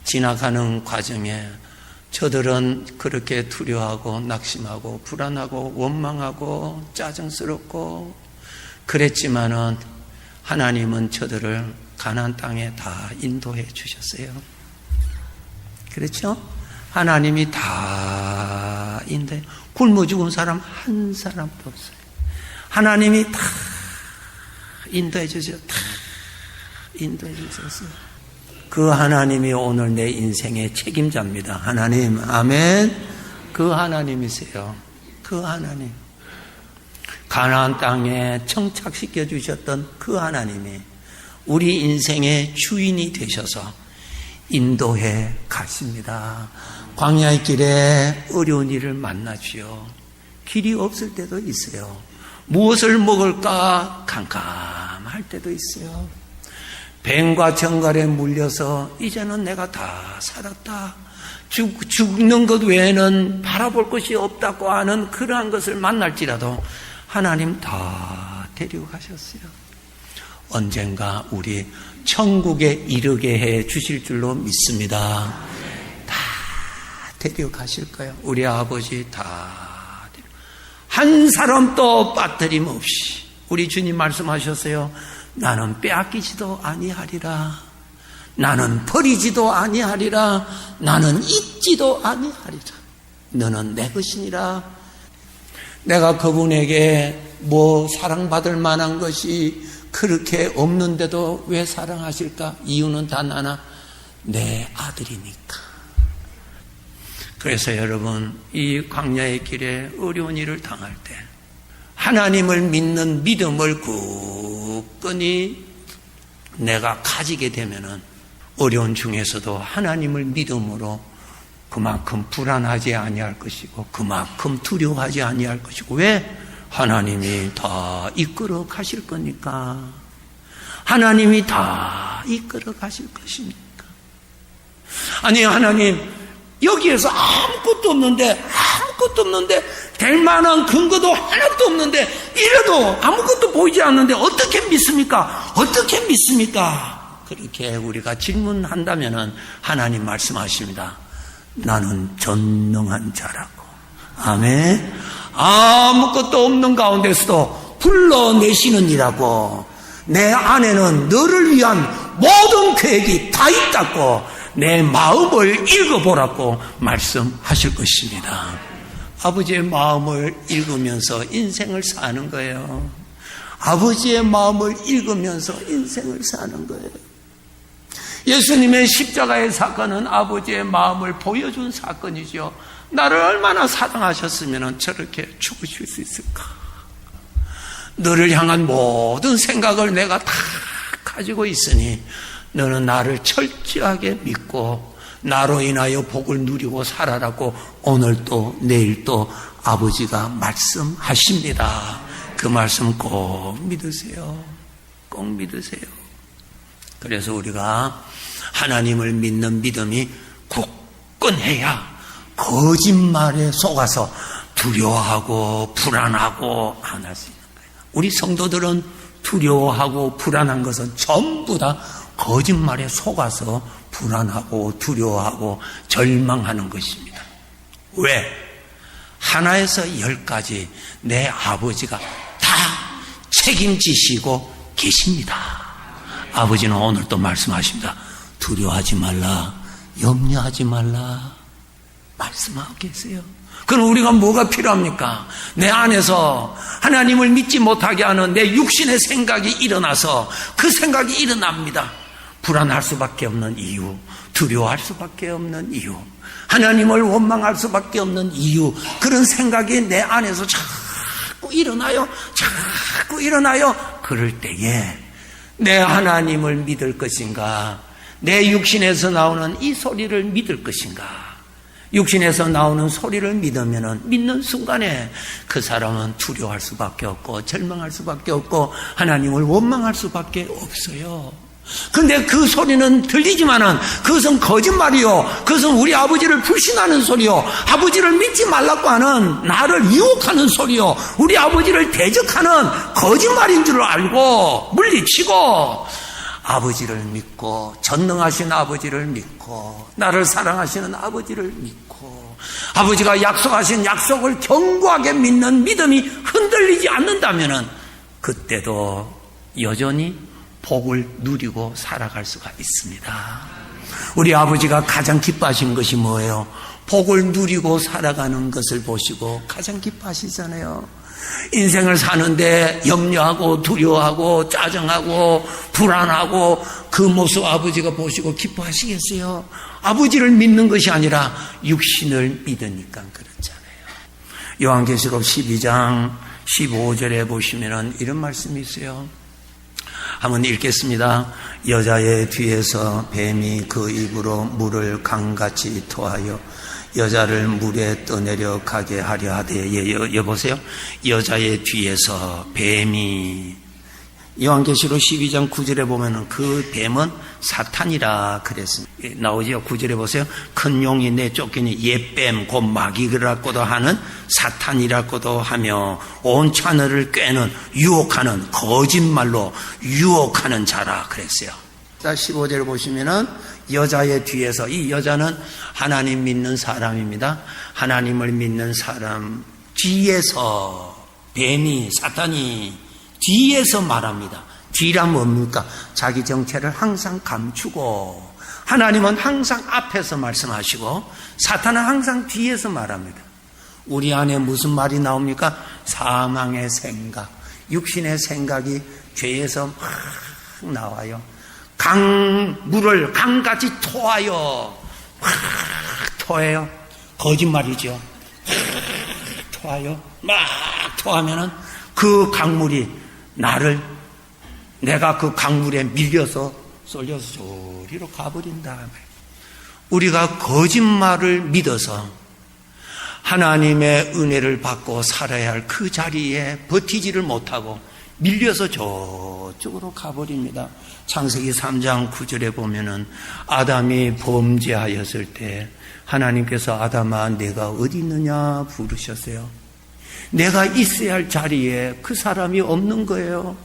지나가는 과정에 저들은 그렇게 두려워하고 낙심하고 불안하고 원망하고 짜증스럽고 그랬지만은 하나님은 저들을 가나안 땅에 다 인도해 주셨어요. 그렇죠? 하나님이 다 인도해. 굶어 죽은 사람 한 사람도 없어요. 하나님이 다 인도해 주셨어요. 다 인도해 주셨어요. 그 하나님이 오늘 내 인생의 책임자입니다. 하나님, 아멘. 그 하나님이세요. 그 하나님. 가나안 땅에 정착시켜 주셨던 그 하나님이 우리 인생의 주인이 되셔서 인도해 가십니다. 광야의 길에 어려운 일을 만나지요. 길이 없을 때도 있어요. 무엇을 먹을까 캄캄할 때도 있어요. 뱀과 정갈에 물려서 이제는 내가 다 살았다. 죽는 것 외에는 바라볼 것이 없다고 하는 그러한 것을 만날지라도 하나님 다 데리고 가셨어요. 언젠가 우리 천국에 이르게 해 주실 줄로 믿습니다. 다 데려가실 거예요. 우리 아버지 한 사람도 빠뜨림 없이. 우리 주님 말씀하셨어요. 나는 빼앗기지도 아니하리라. 나는 버리지도 아니하리라. 나는 잊지도 아니하리라. 너는 내 것이니라. 내가 그분에게 사랑받을 만한 것이 그렇게 없는데도 왜 사랑하실까? 이유는 단 하나, 내 아들이니까. 그래서 여러분, 이 광야의 길에 어려운 일을 당할 때 하나님을 믿는 믿음을 굳건히 내가 가지게 되면은 어려운 중에서도 하나님을 믿음으로 그만큼 불안하지 아니할 것이고 그만큼 두려워하지 아니할 것이고. 왜? 하나님이 다 이끌어 가실 거니까. 하나님이 다 이끌어 가실 것이니까. 아니, 하나님 여기에서 아무것도 없는데 될 만한 근거도 하나도 없는데 이래도 아무것도 보이지 않는데 어떻게 믿습니까? 어떻게 믿습니까? 그렇게 우리가 질문한다면 하나님 말씀하십니다. 나는 전능한 자라고. 아멘. 아무것도 없는 가운데서도 불러내시는 이라고. 내 안에는 너를 위한 모든 계획이 다 있다고, 내 마음을 읽어보라고 말씀하실 것입니다. 아버지의 마음을 읽으면서 인생을 사는 거예요. 아버지의 마음을 읽으면서 인생을 사는 거예요. 예수님의 십자가의 사건은 아버지의 마음을 보여준 사건이죠. 나를 얼마나 사랑하셨으면 저렇게 죽으실 수 있을까? 너를 향한 모든 생각을 내가 다 가지고 있으니 너는 나를 철저하게 믿고 나로 인하여 복을 누리고 살아라고 오늘도 내일도 아버지가 말씀하십니다. 그 말씀 꼭 믿으세요. 꼭 믿으세요. 그래서 우리가 하나님을 믿는 믿음이 굳건해야 거짓말에 속아서 두려워하고 불안하고 안 할 수 있는 거예요. 우리 성도들은 두려워하고 불안한 것은 전부 다 거짓말에 속아서 불안하고 두려워하고 절망하는 것입니다. 왜? 하나에서 10까지 내 아버지가 다 책임지시고 계십니다. 아버지는 오늘 또 말씀하십니다. 두려워하지 말라, 염려하지 말라 말씀하고 계세요. 그럼 우리가 뭐가 필요합니까? 내 안에서 하나님을 믿지 못하게 하는 내 육신의 생각이 일어나서 그 생각이 일어납니다. 불안할 수밖에 없는 이유, 두려워할 수밖에 없는 이유, 하나님을 원망할 수밖에 없는 이유, 그런 생각이 내 안에서 자꾸 일어나요. 그럴 때에 내 하나님을 믿을 것인가, 내 육신에서 나오는 이 소리를 믿을 것인가. 육신에서 나오는 소리를 믿으면 믿는 순간에 그 사람은 두려워할 수밖에 없고 절망할 수밖에 없고 하나님을 원망할 수밖에 없어요. 근데 그 소리는 들리지만은 그것은 거짓말이요. 그것은 우리 아버지를 불신하는 소리요. 아버지를 믿지 말라고 하는 나를 유혹하는 소리요. 우리 아버지를 대적하는 거짓말인 줄 알고 물리치고 아버지를 믿고 전능하신 아버지를 믿고 나를 사랑하시는 아버지를 믿고 아버지가 약속하신 약속을 견고하게 믿는 믿음이 흔들리지 않는다면 그때도 여전히 복을 누리고 살아갈 수가 있습니다. 우리 아버지가 가장 기뻐하신 것이 뭐예요? 복을 누리고 살아가는 것을 보시고 가장 기뻐하시잖아요. 인생을 사는데 염려하고 두려워하고 짜증하고 불안하고 그 모습 아버지가 보시고 기뻐하시겠어요? 아버지를 믿는 것이 아니라 육신을 믿으니까 그렇잖아요. 요한계시록 12장 15절에 보시면 이런 말씀이 있어요. 한번 읽겠습니다. 여자의 뒤에서 뱀이 그 입으로 물을 강같이 토하여 여자를 물에 떠내려 가게 하려 하되 여보세요. 여자의 뒤에서 뱀이 요한계시록 12장 9절에 보면은 그 뱀은 사탄이라 그랬습니다. 나오죠. 9절에 보세요. 큰 용이 내쫓기니 옛뱀 곧 마귀라고도 하는 사탄이라고도 하며 온 하늘을 꿰는 유혹하는 거짓말로 유혹하는 자라 그랬어요. 15절을 보시면은 여자의 뒤에서, 이 여자는 하나님 믿는 사람입니다. 하나님을 믿는 사람 뒤에서 뱀이, 사탄이 뒤에서 말합니다. 뒤란 뭡니까? 자기 정체를 항상 감추고, 하나님은 항상 앞에서 말씀하시고 사탄은 항상 뒤에서 말합니다. 우리 안에 무슨 말이 나옵니까? 사망의 생각, 육신의 생각이 죄에서 막 나와요. 물을 강같이 토하여, 막 토해요. 거짓말이죠. 토하여, 막 토하면은 그 강물이 내가 그 강물에 밀려서 쏠려서 저리로 가버린다. 우리가 거짓말을 믿어서 하나님의 은혜를 받고 살아야 할 그 자리에 버티지를 못하고 밀려서 저쪽으로 가버립니다. 창세기 3장 9절에 보면은 아담이 범죄하였을 때 하나님께서 아담아 내가 어디 있느냐 부르셨어요. 내가 있어야 할 자리에 그 사람이 없는 거예요.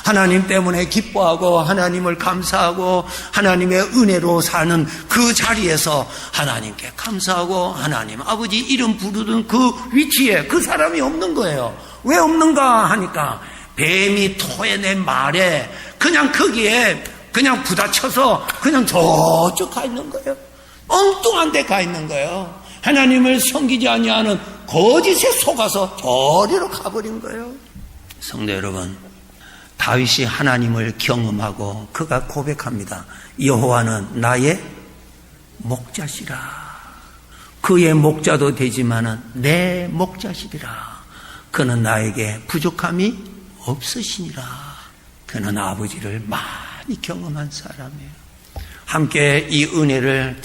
하나님 때문에 기뻐하고 하나님을 감사하고 하나님의 은혜로 사는 그 자리에서 하나님께 감사하고 하나님 아버지 이름 부르던 그 위치에 그 사람이 없는 거예요. 왜 없는가 하니까 뱀이 토해낸 말에 그냥 거기에 그냥 부딪혀서 그냥 저쪽 가 있는 거예요. 엉뚱한 데 가 있는 거예요. 하나님을 섬기지 아니하는 거짓에 속아서 저리로 가버린 거예요. 성도 여러분, 다윗이 하나님을 경험하고 그가 고백합니다. 여호와는 나의 목자시라. 그의 목자도 되지만은 내 목자시리라. 그는 나에게 부족함이 없으시니라. 그는 아버지를 많이 경험한 사람이에요. 함께 이 은혜를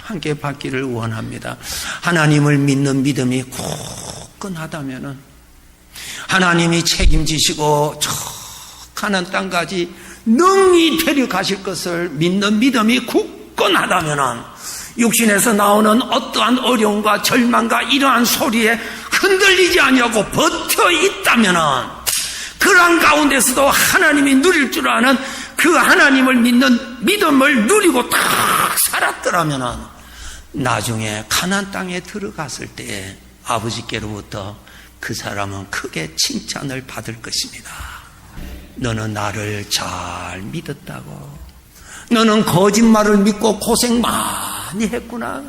함께 받기를 원합니다. 하나님을 믿는 믿음이 굳건하다면은 하나님이 책임지시고 저 가나안 땅까지 능히 데려가실 것을 믿는 믿음이 굳건하다면은 육신에서 나오는 어떠한 어려움과 절망과 이러한 소리에 흔들리지 아니하고 버텨 있다면은 그러한 가운데서도 하나님이 누릴 줄 아는 그 하나님을 믿는 믿음을 누리고 딱 살았더라면은 나중에 가나안 땅에 들어갔을 때 아버지께로부터 그 사람은 크게 칭찬을 받을 것입니다. 너는 나를 잘 믿었다고. 너는 거짓말을 믿고 고생 많이 했구나.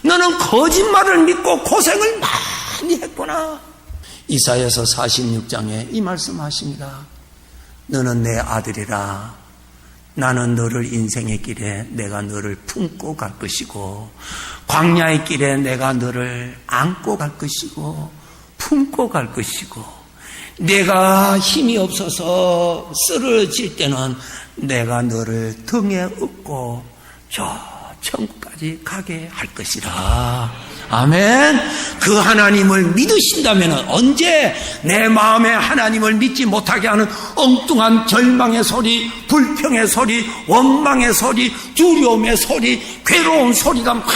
너는 거짓말을 믿고 고생을 많이 했구나. 이사야서 46장에 이 말씀하십니다. 너는 내 아들이라. 나는 너를 인생의 길에 내가 너를 품고 갈 것이고 광야의 길에 내가 너를 안고 갈 것이고 품고 갈 것이고 내가 힘이 없어서 쓰러질 때는 내가 너를 등에 업고 저 천국까지 가게 할 것이라. 아멘. 그 하나님을 믿으신다면 언제 내 마음에 하나님을 믿지 못하게 하는 엉뚱한 절망의 소리, 불평의 소리, 원망의 소리, 두려움의 소리, 괴로운 소리가 막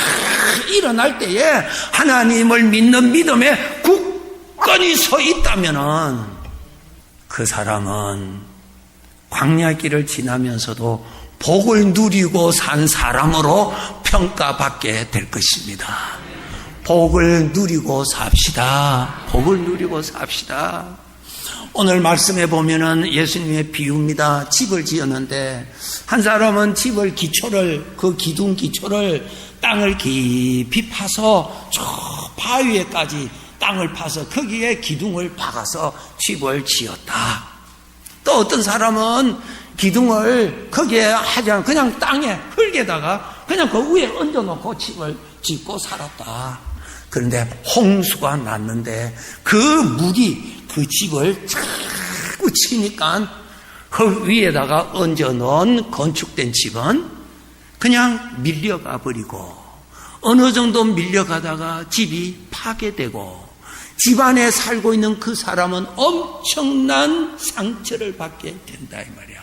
일어날 때에 하나님을 믿는 믿음에 굳건히 서 있다면 그 사람은 광야의 길을 지나면서도 복을 누리고 산 사람으로 평가받게 될 것입니다. 복을 누리고 삽시다. 복을 누리고 삽시다. 오늘 말씀에 보면은 예수님의 비유입니다. 집을 지었는데 한 사람은 집을 그 기둥 기초를 땅을 깊이 파서 저 바위에까지 땅을 파서 거기에 기둥을 박아서 집을 지었다. 또 어떤 사람은 기둥을 거기에 하지 않고 그냥 땅에 흙에다가 그냥 그 위에 얹어놓고 집을 짓고 살았다. 그런데 홍수가 났는데 그 물이 그 집을 자꾸 치니까 흙 위에다가 얹어놓은 건축된 집은 그냥 밀려가 버리고 어느 정도 밀려가다가 집이 파괴되고 집안에 살고 있는 그 사람은 엄청난 상처를 받게 된다 이 말이야.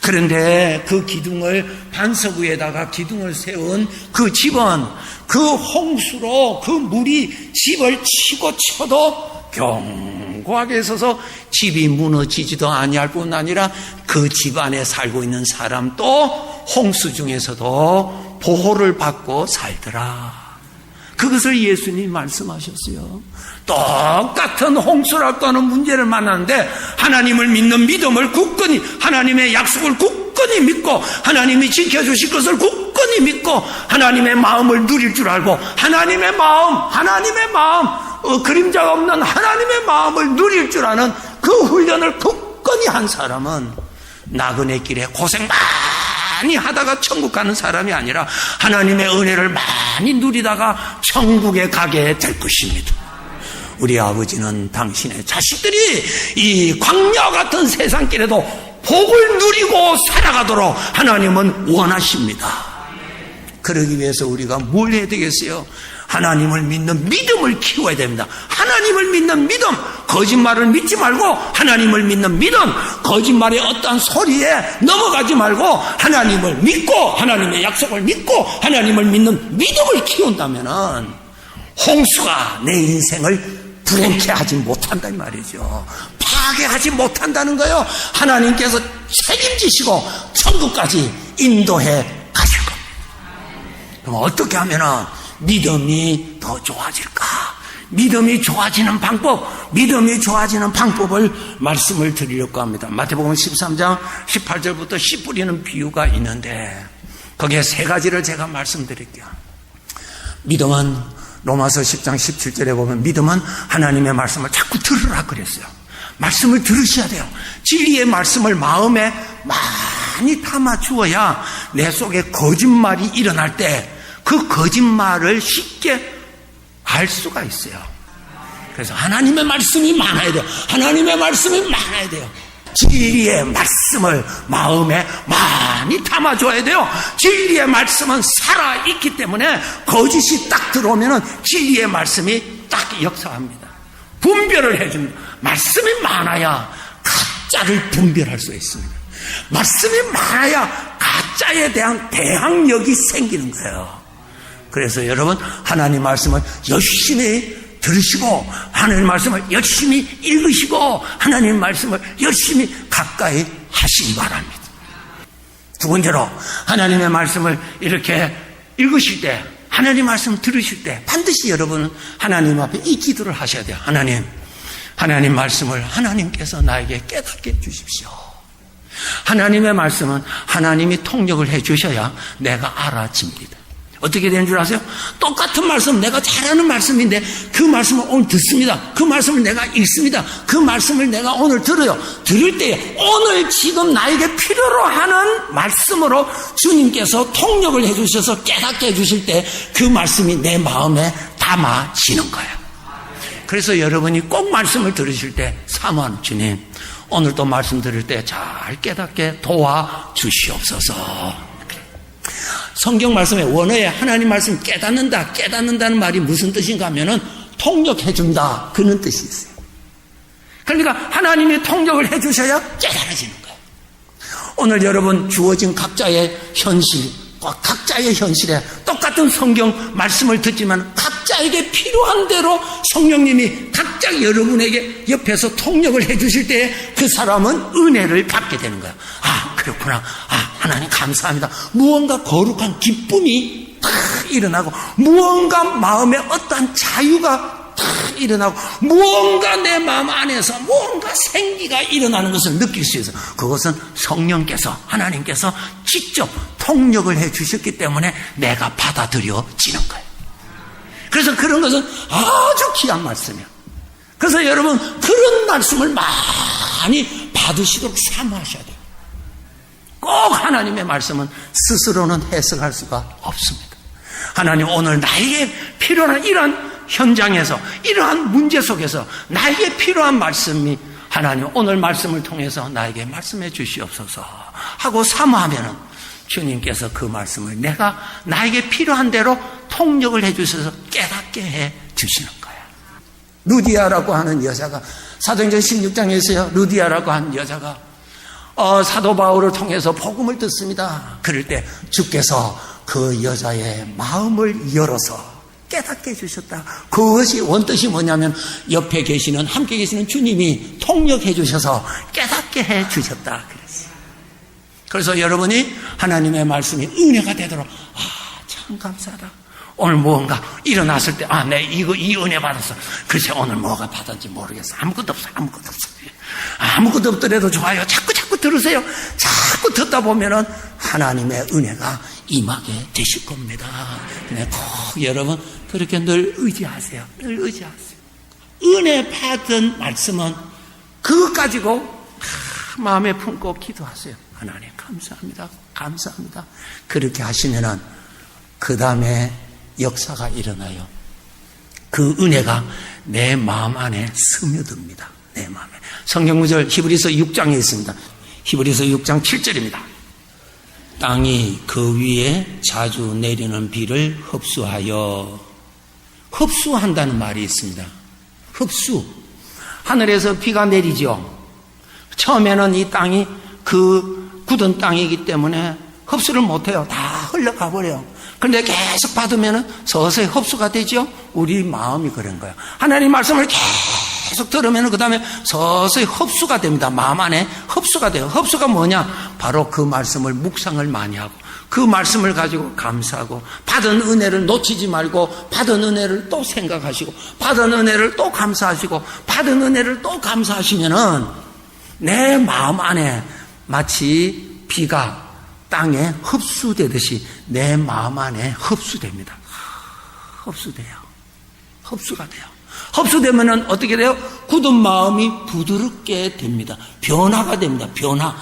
그런데 그 기둥을 반석 위에다가 기둥을 세운 그 집은 그 홍수로 그 물이 집을 치고 쳐도 견고하게 서서 집이 무너지지도 아니할 뿐 아니라 그 집 안에 살고 있는 사람도 홍수 중에서도 보호를 받고 살더라. 그것을 예수님이 말씀하셨어요. 똑같은 홍수라고 하는 문제를 만났는데 하나님을 믿는 믿음을 굳건히, 하나님의 약속을 굳건히 믿고 하나님이 지켜주실 것을 굳건히 믿고 하나님의 마음을 누릴 줄 알고 하나님의 마음 그림자가 없는 하나님의 마음을 누릴 줄 아는 그 훈련을 굳건히 한 사람은 나그네 길에 고생 많이 하다가 천국 가는 사람이 아니라 하나님의 은혜를 많이 누리다가 천국에 가게 될 것입니다. 우리 아버지는 당신의 자식들이 이 광야 같은 세상길에도 복을 누리고 살아가도록 하나님은 원하십니다. 그러기 위해서 우리가 뭘 해야 되겠어요? 하나님을 믿는 믿음을 키워야 됩니다. 하나님을 믿는 믿음, 거짓말을 믿지 말고 하나님을 믿는 믿음, 거짓말의 어떠한 소리에 넘어가지 말고 하나님을 믿고 하나님의 약속을 믿고 하나님을 믿는 믿음을 키운다면은 홍수가 내 인생을 불행케 하지 못한다 이 말이죠. 파괴하지 못한다는 거예요. 하나님께서 책임지시고 천국까지 인도해 가실 겁니다. 그럼 어떻게 하면은 믿음이 더 좋아질까? 믿음이 좋아지는 방법을 말씀을 드리려고 합니다. 마태복음 13장 18절부터 씨 뿌리는 비유가 있는데 거기에 세 가지를 제가 말씀드릴게요. 믿음은 로마서 10장 17절에 보면 믿음은 하나님의 말씀을 자꾸 들으라 그랬어요. 말씀을 들으셔야 돼요. 진리의 말씀을 마음에 많이 담아 주어야 내 속에 거짓말이 일어날 때 그 거짓말을 쉽게 알 수가 있어요. 그래서 하나님의 말씀이 많아야 돼요. 하나님의 말씀이 많아야 돼요. 진리의 말씀을 마음에 많이 담아줘야 돼요. 진리의 말씀은 살아있기 때문에 거짓이 딱 들어오면 진리의 말씀이 딱 역사합니다. 분별을 해줍니다. 말씀이 많아야 가짜를 분별할 수 있습니다. 말씀이 많아야 가짜에 대한 대항력이 생기는 거예요. 그래서 여러분 하나님 말씀을 열심히 들으시고 하나님 말씀을 열심히 읽으시고 하나님 말씀을 열심히 가까이 하시기 바랍니다. 두 번째로 하나님의 말씀을 이렇게 읽으실 때 하나님 말씀 들으실 때 반드시 여러분은 하나님 앞에 이 기도를 하셔야 돼요. 하나님 말씀을 하나님께서 나에게 깨닫게 해주십시오. 하나님의 말씀은 하나님이 통역을 해주셔야 내가 알아집니다. 어떻게 되는 줄 아세요? 똑같은 말씀, 내가 잘하는 말씀인데 그 말씀을 오늘 듣습니다. 그 말씀을 내가 읽습니다. 그 말씀을 내가 오늘 들어요. 들을 때 오늘 지금 나에게 필요로 하는 말씀으로 주님께서 통역을 해주셔서 깨닫게 해주실 때 그 말씀이 내 마음에 담아지는 거예요. 그래서 여러분이 꼭 말씀을 들으실 때 사모하는 주님, 오늘도 말씀 들을 때 잘 깨닫게 도와주시옵소서. 성경 말씀의 원어에 하나님 말씀 깨닫는다는 말이 무슨 뜻인가 하면은 통역해준다, 그런 뜻이 있어요. 그러니까 하나님이 통역을 해주셔야 깨달아지는 거예요. 오늘 여러분 주어진 각자의 현실에 똑같은 성경 말씀을 듣지만 각자에게 필요한 대로 성령님이 각자 여러분에게 옆에서 통역을 해주실 때 그 사람은 은혜를 받게 되는 거예요. 아, 그렇구나. 하나님 감사합니다. 무언가 거룩한 기쁨이 탁 일어나고 무언가 마음에 어떠한 자유가 탁 일어나고 무언가 내 마음 안에서 무언가 생기가 일어나는 것을 느낄 수 있어요. 그것은 성령께서 하나님께서 직접 통역을 해 주셨기 때문에 내가 받아들여지는 거예요. 그래서 그런 것은 아주 귀한 말씀이에요. 그래서 여러분 그런 말씀을 많이 받으시도록 사모하셔야 돼요. 꼭 하나님의 말씀은 스스로는 해석할 수가 없습니다. 하나님 오늘 나에게 필요한 이러한 현장에서 이러한 문제 속에서 나에게 필요한 말씀이 하나님 오늘 말씀을 통해서 나에게 말씀해 주시옵소서 하고 사모하면 주님께서 그 말씀을 나에게 필요한 대로 통역을 해 주셔서 깨닫게 해 주시는 거예요. 루디아라고 하는 여자가, 사도행전 16장에 있어요. 루디아라고 하는 여자가 사도 바울을 통해서 복음을 듣습니다. 그럴 때 주께서 그 여자의 마음을 열어서 깨닫게 해주셨다. 그것이 원뜻이 뭐냐면 옆에 계시는, 함께 계시는 주님이 통역해 주셔서 깨닫게 해주셨다. 그래서 여러분이 하나님의 말씀이 은혜가 되도록, 참 감사하다. 오늘 무언가 일어났을 때, 이 은혜 받았어. 글쎄, 오늘 뭐가 받았는지 모르겠어. 아무것도 없어. 아무것도 없더라도 좋아요. 자꾸 들으세요. 자꾸 듣다 보면은 하나님의 은혜가 임하게 되실 겁니다. 꼭 여러분, 그렇게 늘 의지하세요. 늘 의지하세요. 은혜 받은 말씀은 그것 가지고 마음에 품고 기도하세요. 하나님, 감사합니다. 감사합니다. 그렇게 하시면은 그 다음에 역사가 일어나요. 그 은혜가 내 마음 안에 스며듭니다. 내 마음에. 성경구절 히브리서 6장에 있습니다. 히브리서 6장 7절입니다. 땅이 그 위에 자주 내리는 비를 흡수한다는 말이 있습니다. 흡수. 하늘에서 비가 내리죠. 처음에는 이 땅이 그 굳은 땅이기 때문에 흡수를 못해요. 다 흘러가 버려요. 그런데 계속 받으면 서서히 흡수가 되죠. 우리 마음이 그런 거예요. 하나님 말씀을 계속 들으면 그 다음에 서서히 흡수가 됩니다. 마음 안에 흡수가 돼요. 흡수가 뭐냐? 바로 그 말씀을 묵상을 많이 하고 그 말씀을 가지고 감사하고 받은 은혜를 놓치지 말고 받은 은혜를 또 생각하시고 받은 은혜를 또 감사하시고 받은 은혜를 또 감사하시면은 내 마음 안에 마치 비가 땅에 흡수되듯이 내 마음 안에 흡수됩니다. 흡수가 돼요. 흡수되면은 어떻게 돼요? 굳은 마음이 부드럽게 됩니다. 변화가 됩니다. 변화.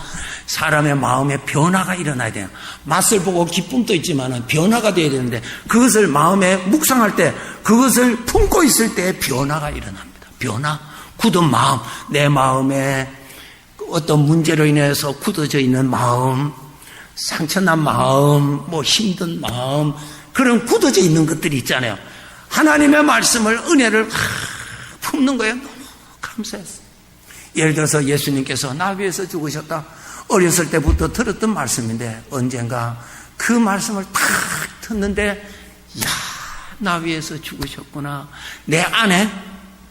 사람의 마음에 변화가 일어나야 돼요. 맛을 보고 기쁨도 있지만 변화가 돼야 되는데 그것을 마음에 묵상할 때 그것을 품고 있을 때 변화가 일어납니다. 변화. 굳은 마음. 내 마음에 어떤 문제로 인해서 굳어져 있는 마음, 상처난 마음, 힘든 마음, 그런 굳어져 있는 것들이 있잖아요. 하나님의 말씀을, 은혜를 품는 거예요. 너무 감사했어요. 예를 들어서 예수님께서 나 위해서 죽으셨다. 어렸을 때부터 들었던 말씀인데 언젠가 그 말씀을 탁 듣는데 나 위해서 죽으셨구나. 내 안에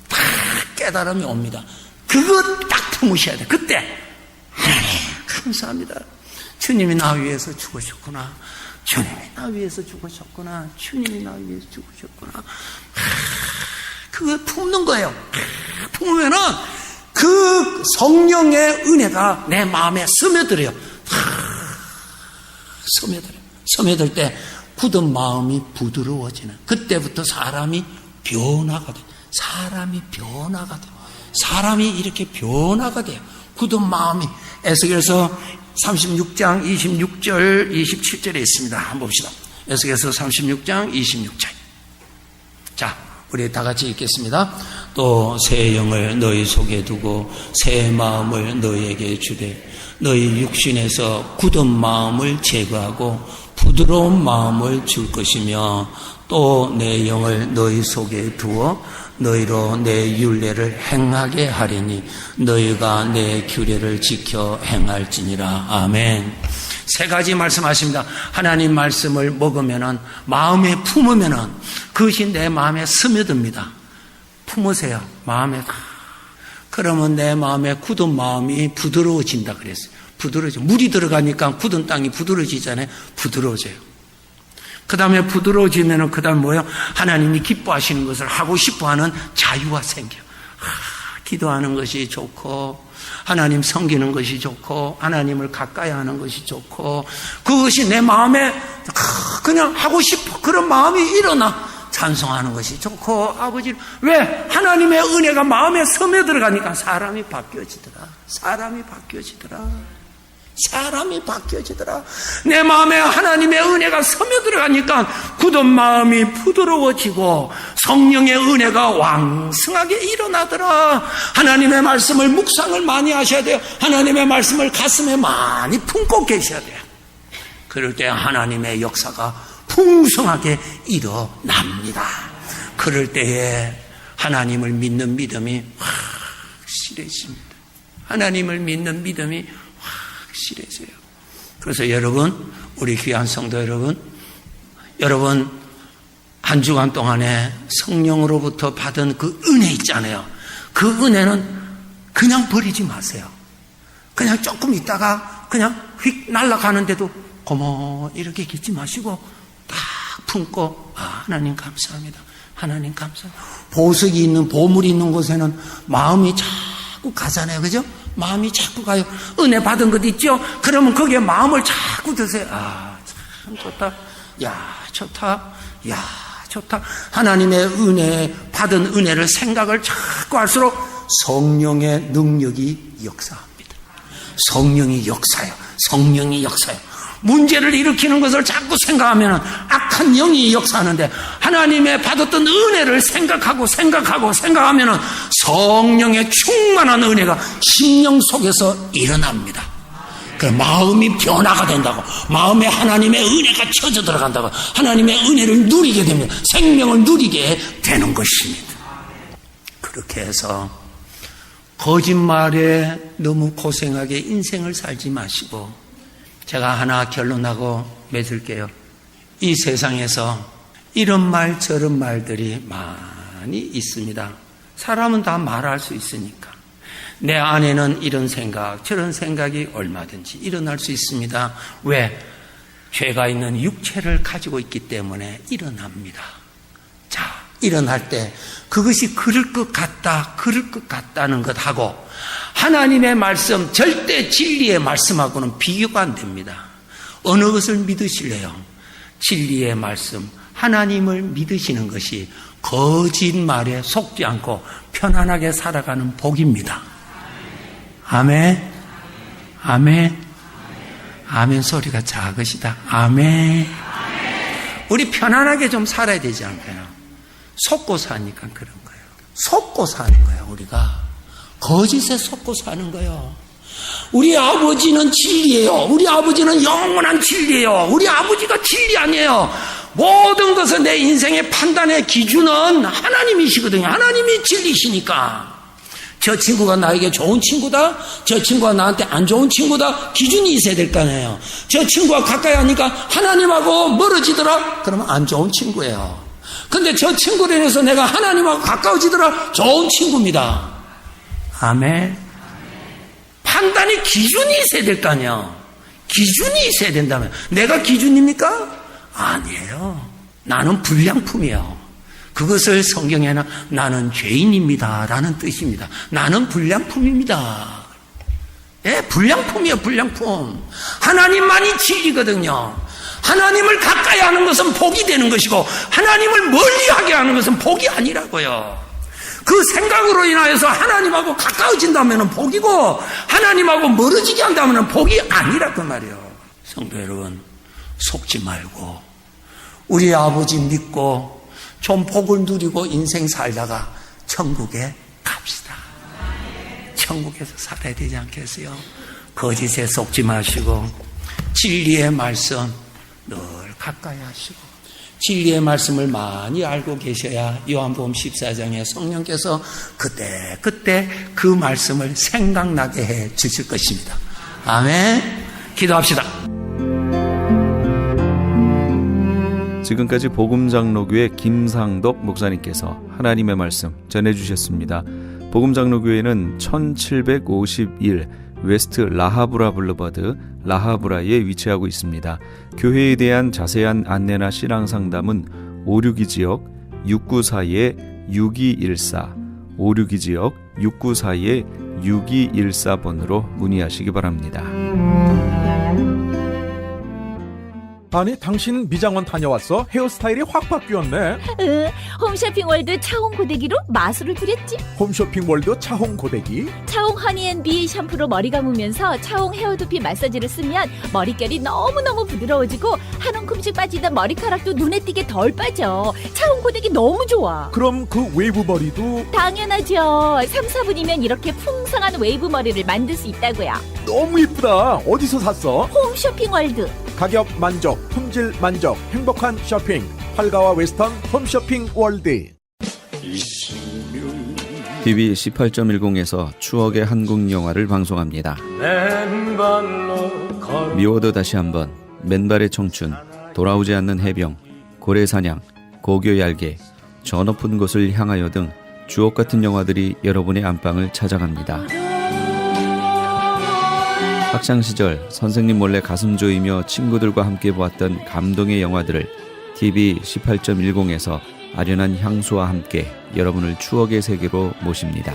탁 깨달음이 옵니다. 그거 딱 품으셔야 돼. 그때 하나님 감사합니다. 주님이 나 위해서 죽으셨구나. 주님이 나 위해서 죽으셨구나. 주님이 나 위해서 죽으셨구나. 그거 품는 거예요. 품으면은 그 성령의 은혜가 내 마음에 스며들어요. 스며들 때 굳은 마음이 부드러워지는 그때부터 사람이 변화가 돼요. 사람이 이렇게 변화가 돼요. 굳은 마음이. 에스겔서 36장 26절 27절에 있습니다. 한번 봅시다. 에스겔서 36장 26절. 자, 우리 다 같이 읽겠습니다. 또 새 영을 너희 속에 두고 새 마음을 너희에게 주되 너희 육신에서 굳은 마음을 제거하고 부드러운 마음을 줄 것이며 또 내 영을 너희 속에 두어 너희로 내 율례를 행하게 하리니 너희가 내 규례를 지켜 행할지니라. 아멘. 세 가지 말씀하십니다. 하나님 말씀을 먹으면은 마음에 품으면은 그것이 내 마음에 스며듭니다. 품으세요. 마음에. 그러면 내 마음에 굳은 마음이 부드러워진다 그랬어요. 부드러워져. 물이 들어가니까 굳은 땅이 부드러워지잖아요. 부드러워져요. 그 다음에 부드러워지면은 그 다음 뭐예요? 하나님이 기뻐하시는 것을 하고 싶어하는 자유가 생겨요. 기도하는 것이 좋고 하나님 섬기는 것이 좋고 하나님을 가까이 하는 것이 좋고 그것이 내 마음에 그냥 하고 싶어. 그런 마음이 일어나. 찬송하는 것이 좋고 아버지 왜? 하나님의 은혜가 마음에 스며들어가니까 사람이 바뀌어지더라. 내 마음에 하나님의 은혜가 스며들어가니까 굳은 마음이 부드러워지고 성령의 은혜가 왕성하게 일어나더라. 하나님의 말씀을 묵상을 많이 하셔야 돼요. 하나님의 말씀을 가슴에 많이 품고 계셔야 돼요. 그럴 때 하나님의 역사가 풍성하게 일어납니다. 그럴 때에 하나님을 믿는 믿음이 확실해집니다. 하나님을 믿는 믿음이 확실해져요. 그래서 여러분, 우리 귀한 성도 여러분 한 주간 동안에 성령으로부터 받은 그 은혜 있잖아요. 그 은혜는 그냥 버리지 마세요. 그냥 조금 있다가 그냥 휙 날아가는데도 고모 이렇게 깃지 마시고 딱 품고, 하나님 감사합니다. 하나님 감사합니다. 보석이 있는, 보물이 있는 곳에는 마음이 자꾸 가잖아요. 그죠? 마음이 자꾸 가요. 은혜 받은 것 있죠? 그러면 거기에 마음을 자꾸 드세요. 참 좋다. 야, 좋다. 야, 좋다. 하나님의 은혜, 받은 은혜를 생각을 자꾸 할수록 성령의 능력이 역사합니다. 성령이 역사요. 성령이 역사요. 문제를 일으키는 것을 자꾸 생각하면 악한 영이 역사하는데, 하나님의 받았던 은혜를 생각하면 성령의 충만한 은혜가 심령 속에서 일어납니다. 그래서 마음이 변화가 된다고, 마음에 하나님의 은혜가 쳐져 들어간다고, 하나님의 은혜를 누리게 됩니다. 생명을 누리게 되는 것입니다. 그렇게 해서 거짓말에 너무 고생하게 인생을 살지 마시고, 제가 하나 결론하고 맺을게요. 이 세상에서 이런 말 저런 말들이 많이 있습니다. 사람은 다 말할 수 있으니까. 내 안에는 이런 생각 저런 생각이 얼마든지 일어날 수 있습니다. 왜? 죄가 있는 육체를 가지고 있기 때문에 일어납니다. 자, 일어날 때 그것이 그럴 것 같다는 것하고 하나님의 말씀, 절대 진리의 말씀하고는 비교가 안 됩니다. 어느 것을 믿으실래요? 진리의 말씀, 하나님을 믿으시는 것이 거짓말에 속지 않고 편안하게 살아가는 복입니다. 아멘. 아멘. 아멘 소리가 작으시다. 아멘. 우리 편안하게 좀 살아야 되지 않을까요? 속고 사니까 그런 거예요. 속고 사는 거예요, 우리가. 거짓에 속고 사는 거예요. 우리 아버지는 진리예요. 우리 아버지는 영원한 진리예요. 우리 아버지가 진리 아니에요. 모든 것은 내 인생의 판단의 기준은 하나님이시거든요. 하나님이 진리시니까. 저 친구가 나에게 좋은 친구다, 저 친구가 나한테 안 좋은 친구다, 기준이 있어야 될 거 아니에요. 저 친구가 가까이 하니까 하나님하고 멀어지더라, 그러면 안 좋은 친구예요. 근데 저 친구로 인해서 내가 하나님하고 가까워지더라, 좋은 친구입니다. 아멘. 판단의 기준이 있어야 될 거 아니에요. 기준이 있어야 된다면. 내가 기준입니까? 아니에요. 나는 불량품이에요. 그것을 성경에는 나는 죄인입니다 라는 뜻입니다. 나는 불량품입니다. 예, 불량품이에요. 불량품. 하나님만이 진리거든요. 하나님을 가까이 하는 것은 복이 되는 것이고, 하나님을 멀리하게 하는 것은 복이 아니라고요. 그 생각으로 인하여서 하나님하고 가까워진다면 복이고, 하나님하고 멀어지게 한다면 복이 아니라 그 말이에요. 성도 여러분, 속지 말고 우리 아버지 믿고 좀 복을 누리고 인생 살다가 천국에 갑시다. 천국에서 살아야 되지 않겠어요? 거짓에 속지 마시고 진리의 말씀 늘 가까이 하시고, 진리의 말씀을 많이 알고 계셔야 요한복음 14장에 성령께서 그때 그 말씀을 생각나게 해 주실 것입니다. 아멘. 기도합시다. 지금까지 복음장로교회 김상덕 목사님께서 하나님의 말씀 전해주셨습니다. 복음장로교회는 1751 웨스트 라하브라 블루버드 라하브라에 위치하고 있습니다. 교회에 대한 자세한 안내나 신앙상담은 562지역 694-6214 562지역 694-6214번으로 문의하시기 바랍니다. 아니, 당신 미장원 다녀왔어? 헤어스타일이 확 바뀌었네. 홈쇼핑 월드 차홍 고데기로 마술을 부렸지. 홈쇼핑 월드 차홍 고데기. 차홍 허니앤비 샴푸로 머리 감으면서 차홍 헤어두피 마사지를 쓰면 머릿결이 너무너무 부드러워지고 한 움큼씩 빠지던 머리카락도 눈에 띄게 덜 빠져. 차홍 고데기 너무 좋아. 그럼 그 웨이브 머리도? 당연하죠. 3, 4분이면 이렇게 풍성한 웨이브 머리를 만들 수 있다고요. 너무 이쁘다. 어디서 샀어? 홈쇼핑 월드. 가격 만족, 품질 만족, 행복한 쇼핑. 활가와 웨스턴 홈쇼핑 월드. TV 18.10에서 추억의 한국 영화를 방송합니다. 미워도 다시 한번, 맨발의 청춘, 돌아오지 않는 해병, 고래사냥, 고교 얄개, 저 높은 곳을 향하여 등 주옥 같은 영화들이 여러분의 안방을 찾아갑니다. 학창시절 선생님 몰래 가슴 조이며 친구들과 함께 보았던 감동의 영화들을 TV 18.10에서 아련한 향수와 함께 여러분을 추억의 세계로 모십니다.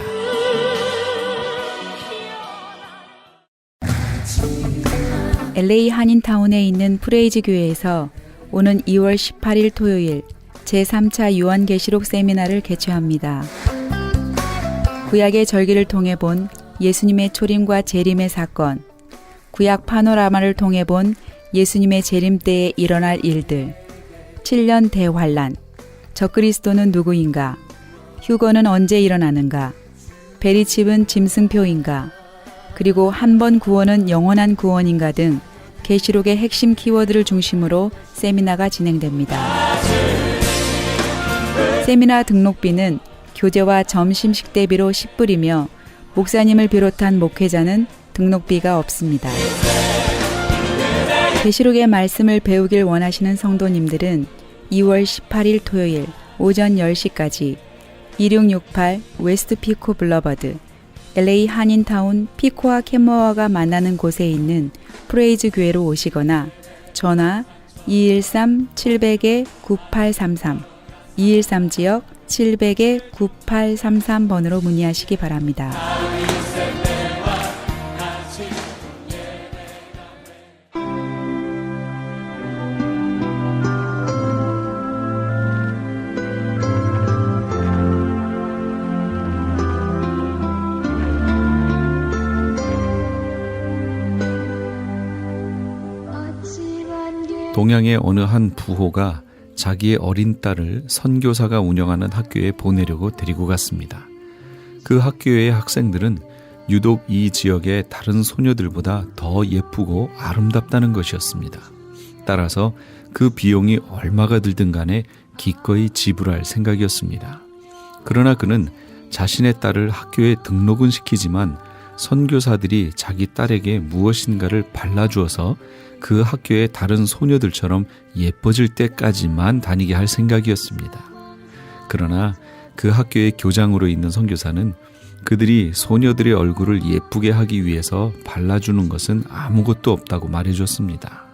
LA 한인타운에 있는 프레이즈 교회에서 오는 2월 18일 토요일 제3차 요한계시록 세미나를 개최합니다. 구약의 절기를 통해 본 예수님의 초림과 재림의 사건, 구약 파노라마를 통해 본 예수님의 재림 때에 일어날 일들, 7년 대환란, 적그리스도는 누구인가, 휴거는 언제 일어나는가, 베리칩은 짐승표인가, 그리고 한 번 구원은 영원한 구원인가 등 계시록의 핵심 키워드를 중심으로 세미나가 진행됩니다. 세미나 등록비는 교재와 점심 식대비로 10불이며 목사님을 비롯한 목회자는 등록비가 없습니다. 계시록의 말씀을 배우길 원하시는 성도님들은 2월 18일 토요일 오전 10시까지 2668 웨스트 피코 블러버드 LA 한인타운 피코와 캔머와가 만나는 곳에 있는 프레이즈 교회로 오시거나 전화 213-700-9833 213지역 700-9833번으로 문의하시기 바랍니다. 동양의 어느 한 부호가 자기의 어린 딸을 선교사가 운영하는 학교에 보내려고 데리고 갔습니다. 그 학교의 학생들은 유독 이 지역의 다른 소녀들보다 더 예쁘고 아름답다는 것이었습니다. 따라서 그 비용이 얼마가 들든 간에 기꺼이 지불할 생각이었습니다. 그러나 그는 자신의 딸을 학교에 등록은 시키지만 선교사들이 자기 딸에게 무엇인가를 발라주어서 그 학교의 다른 소녀들처럼 예뻐질 때까지만 다니게 할 생각이었습니다. 그러나 그 학교의 교장으로 있는 선교사는 그들이 소녀들의 얼굴을 예쁘게 하기 위해서 발라주는 것은 아무것도 없다고 말해줬습니다.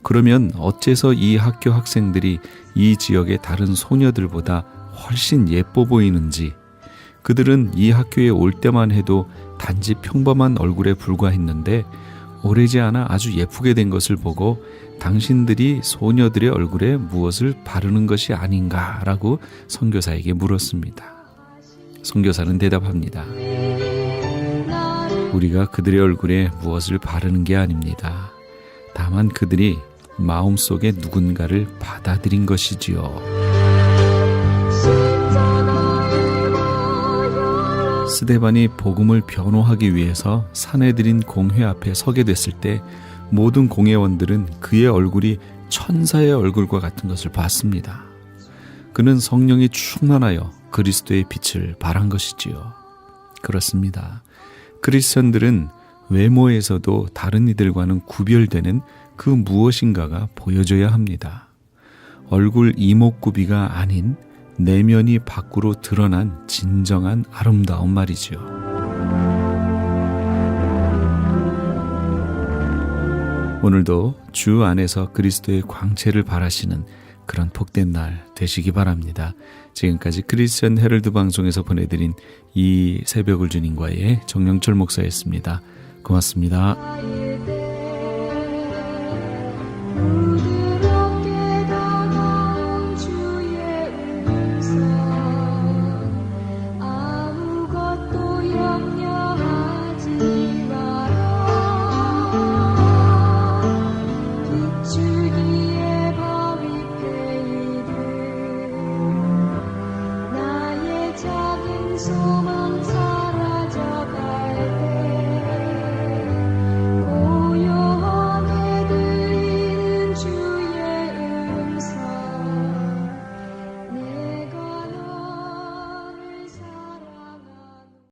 그러면 어째서 이 학교 학생들이 이 지역의 다른 소녀들보다 훨씬 예뻐 보이는지, 그들은 이 학교에 올 때만 해도 단지 평범한 얼굴에 불과했는데 오래지 않아 아주 예쁘게 된 것을 보고 당신들이 소녀들의 얼굴에 무엇을 바르는 것이 아닌가라고 선교사에게 물었습니다. 선교사는 대답합니다. 우리가 그들의 얼굴에 무엇을 바르는 게 아닙니다. 다만 그들이 마음속에 누군가를 받아들인 것이지요. 스데반이 복음을 변호하기 위해서 사내들인 공회 앞에 서게 됐을 때 모든 공회원들은 그의 얼굴이 천사의 얼굴과 같은 것을 봤습니다. 그는 성령이 충만하여 그리스도의 빛을 발한 것이지요. 그렇습니다. 크리스천들은 외모에서도 다른 이들과는 구별되는 그 무엇인가가 보여져야 합니다. 얼굴 이목구비가 아닌 내면이 밖으로 드러난 진정한 아름다움 말이지요. 오늘도 주 안에서 그리스도의 광채를 발하시는 그런 복된 날 되시기 바랍니다. 지금까지 크리스천 헤럴드 방송에서 보내드린 이 새벽을 주님과의 정영철 목사였습니다. 고맙습니다.